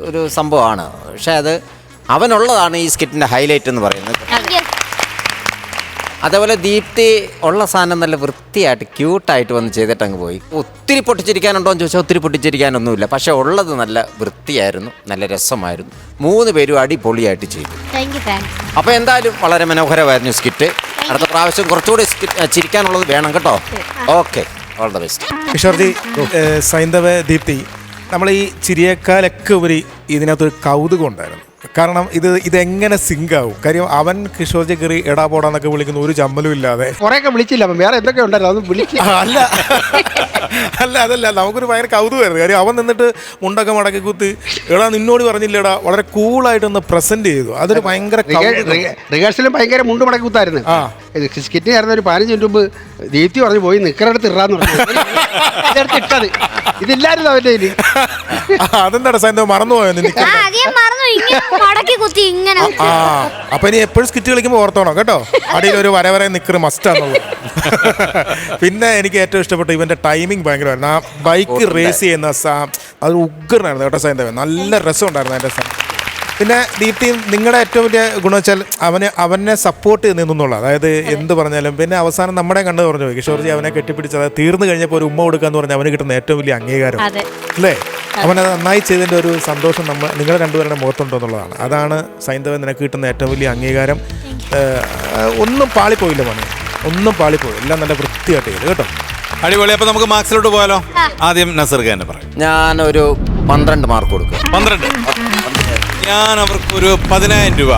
ഒരു സംഭവമാണ്. പക്ഷേ അത് അവനുള്ളതാണ് ഈ സ്കിറ്റിൻ്റെ ഹൈലൈറ്റ് എന്ന് പറയുന്നത്. അതേപോലെ ദീപ്തി ഉള്ള സാധനം നല്ല വൃത്തിയായിട്ട് ക്യൂട്ടായിട്ട് വന്ന് ചെയ്തിട്ട് അങ്ങ് പോയി. ഒത്തിരി പൊട്ടിച്ചിരിക്കാനുണ്ടോ എന്ന് ചോദിച്ചാൽ ഒത്തിരി പൊട്ടിച്ചിരിക്കാനൊന്നുമില്ല. പക്ഷെ ഉള്ളത് നല്ല വൃത്തിയായിരുന്നു, നല്ല രസമായിരുന്നു. 3 പേരും അടിപൊളിയായിട്ട് ചെയ്തു. അപ്പോൾ എന്തായാലും വളരെ മനോഹരമായിരുന്നു സ്കിറ്റ്. അടുത്ത പ്രാവശ്യം കുറച്ചുകൂടി ചിരിക്കാനുള്ളത് വേണം കേട്ടോ. Okay, all the best. Kishorji, Saindhava, Deepthi, നമ്മൾ ഈ ചിരിയേക്കാളൊക്കെ ഉപരി ഇതിനകത്തൊരു കൗതുകം ഉണ്ടായിരുന്നു. കാരണം ഇതെങ്ങനെ സിങ്ക് ആവും? കാര്യം അവൻ കിഷോർജി കയറി എടാ പോടാന്നൊക്കെ വിളിക്കുന്ന ഒരു ചമ്മലും ഇല്ലാതെ കുറെയൊക്കെ വിളിച്ചില്ല, വേറെ എന്തൊക്കെ ഉണ്ടായിരുന്നു അത് വിളിച്ചു. അതല്ല നമുക്കൊരു ഭയങ്കര കൗതുകമായിരുന്നു. കാര്യം അവൻ നിന്നിട്ട് മുണ്ടൊക്കെ മടക്കി കുത്തി എടാ നിന്നോട് പറഞ്ഞില്ലടാ, വളരെ കൂളായിട്ടൊന്ന് പ്രസന്റ് ചെയ്തു. അതൊരു ഭയങ്കര റിഹേഴ്സലും ഭയങ്കര മുണ്ട് മടക്കി കുത്തായിരുന്നു. സ്കിറ്റ് ചേർന്ന ഒരു 15 മിനിറ്റ് മുമ്പ് ദീപ്തി പറഞ്ഞു പോയി നിക്കറെടുത്ത് ഇറാന്ന് പറഞ്ഞു. ഇട്ടത് ഇതില്ലായിരുന്നു അവന്റെ കയ്യിൽ. അതെന്താ സൈന്ധവ മറന്നുപോയോ? അപ്പൊ ഇനി എപ്പോഴും സ്കിറ്റ് കളിക്കുമ്പോ ഓർത്തോണം കേട്ടോ, അടിയിൽ ഒരു വര നിക്കറ് മസ്റ്റാന്നുള്ളത്. പിന്നെ എനിക്ക് ഏറ്റവും ഇഷ്ടപ്പെട്ട ഇവന്റെ ടൈമിംഗ് ഭയങ്കരമായിരുന്നു. ആ ബൈക്ക് റേസ് ചെയ്യുന്ന അത് ഉഗ്രനായിരുന്നു കേട്ടോ സൈന്ധവൻ. നല്ല രസം ഉണ്ടായിരുന്നു അതിന്റെ സാധനം. പിന്നെ ദീപ്തി, നിങ്ങളുടെ ഏറ്റവും വലിയ ഗുണം വെച്ചാൽ അവനെ സപ്പോർട്ട് ചെയ്ത് നിന്നുള്ള, അതായത് എന്ത് പറഞ്ഞാലും. പിന്നെ അവസാനം നമ്മുടെ കണ്ടു പറഞ്ഞു പോയി കിഷോർജി അവനെ കെട്ടിപ്പിടിച്ചത് തീർന്നു കഴിഞ്ഞപ്പോൾ ഒരു ഉമ്മ കൊടുക്കാന്ന് പറഞ്ഞാൽ അവന് കിട്ടുന്ന ഏറ്റവും വലിയ അംഗീകാരം അല്ലേ? അവനത് നന്നായി ചെയ്തതിൻ്റെ ഒരു സന്തോഷം നിങ്ങൾ രണ്ടുപേരുടെ മുഖത്തുണ്ടോ എന്നുള്ളതാണ്. അതാണ് സൈന്ധവൻ നിനക്ക് കിട്ടുന്ന ഏറ്റവും വലിയ അംഗീകാരം. ഒന്നും പാളിപ്പോയില്ല പണി, ഒന്നും പാളിപ്പോയി, എല്ലാം നല്ല വൃത്തിയായിട്ട് ചെയ്തു കേട്ടോ. അടിപൊളി. അപ്പൊ നമുക്ക് മാർക്സിലോട്ട് പോയാലോ? ആദ്യം നസീർ ഖാൻ പറയും. ഞാനൊരു 12 മാർക്ക് കൊടുക്കും. 12. ഞാൻ അവർക്കൊരു 10,000 രൂപ.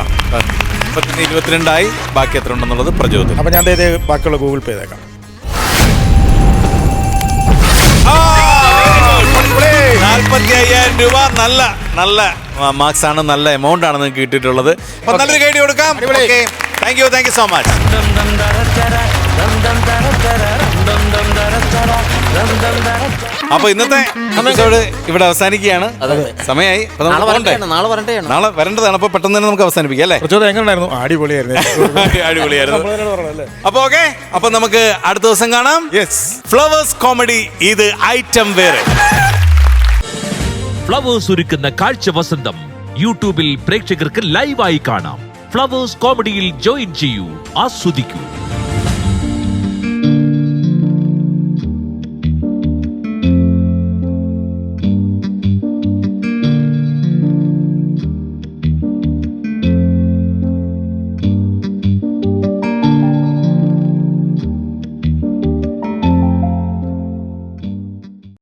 22 ബാക്കി എത്ര ഉണ്ടെന്നുള്ളത് പ്രചോദനം. അപ്പൊ ഞാൻ ബാക്കിയുള്ള ഗൂഗിൾ പേ ചെയ്തേക്കാം. 45,000 രൂപ. നല്ല മാർക്സ് ആണ്, നല്ല എമൗണ്ട് ആണ് നിങ്ങൾക്ക് കിട്ടിയിട്ടുള്ളത്. അപ്പൊ നല്ലൊരു കൈഡി കൊടുക്കാം. Thank you so much. അപ്പൊ ഇന്നത്തെ എപ്പിസോഡ് ഇവിടെ അവസാനിക്കുകയാണ്. സമയമായി. നാളെ വരേണ്ടതാണ്. അപ്പൊ പെട്ടെന്ന് തന്നെ നമുക്ക് അവസാനിപ്പിക്കാം അല്ലേ? എങ്ങനെയായിരുന്നു? അടിപൊളിയായിരുന്നു. അപ്പൊ ഓക്കെ, അപ്പൊ നമുക്ക് അടുത്ത ദിവസം കാണാം. ഫ്ലവേഴ്സ് കോമഡി, ഇത് ഐറ്റം വേറെ. ഫ്ലവേഴ്സ് ഒരുക്കുന്ന കാഴ്ച വസന്തം യൂട്യൂബിൽ പ്രേക്ഷകർക്ക് ലൈവായി കാണാം. ഫ്ലവേഴ്സ് കോമഡിയിൽ ജോയിൻ ചെയ്യൂ, ആസ്വദിക്കൂ.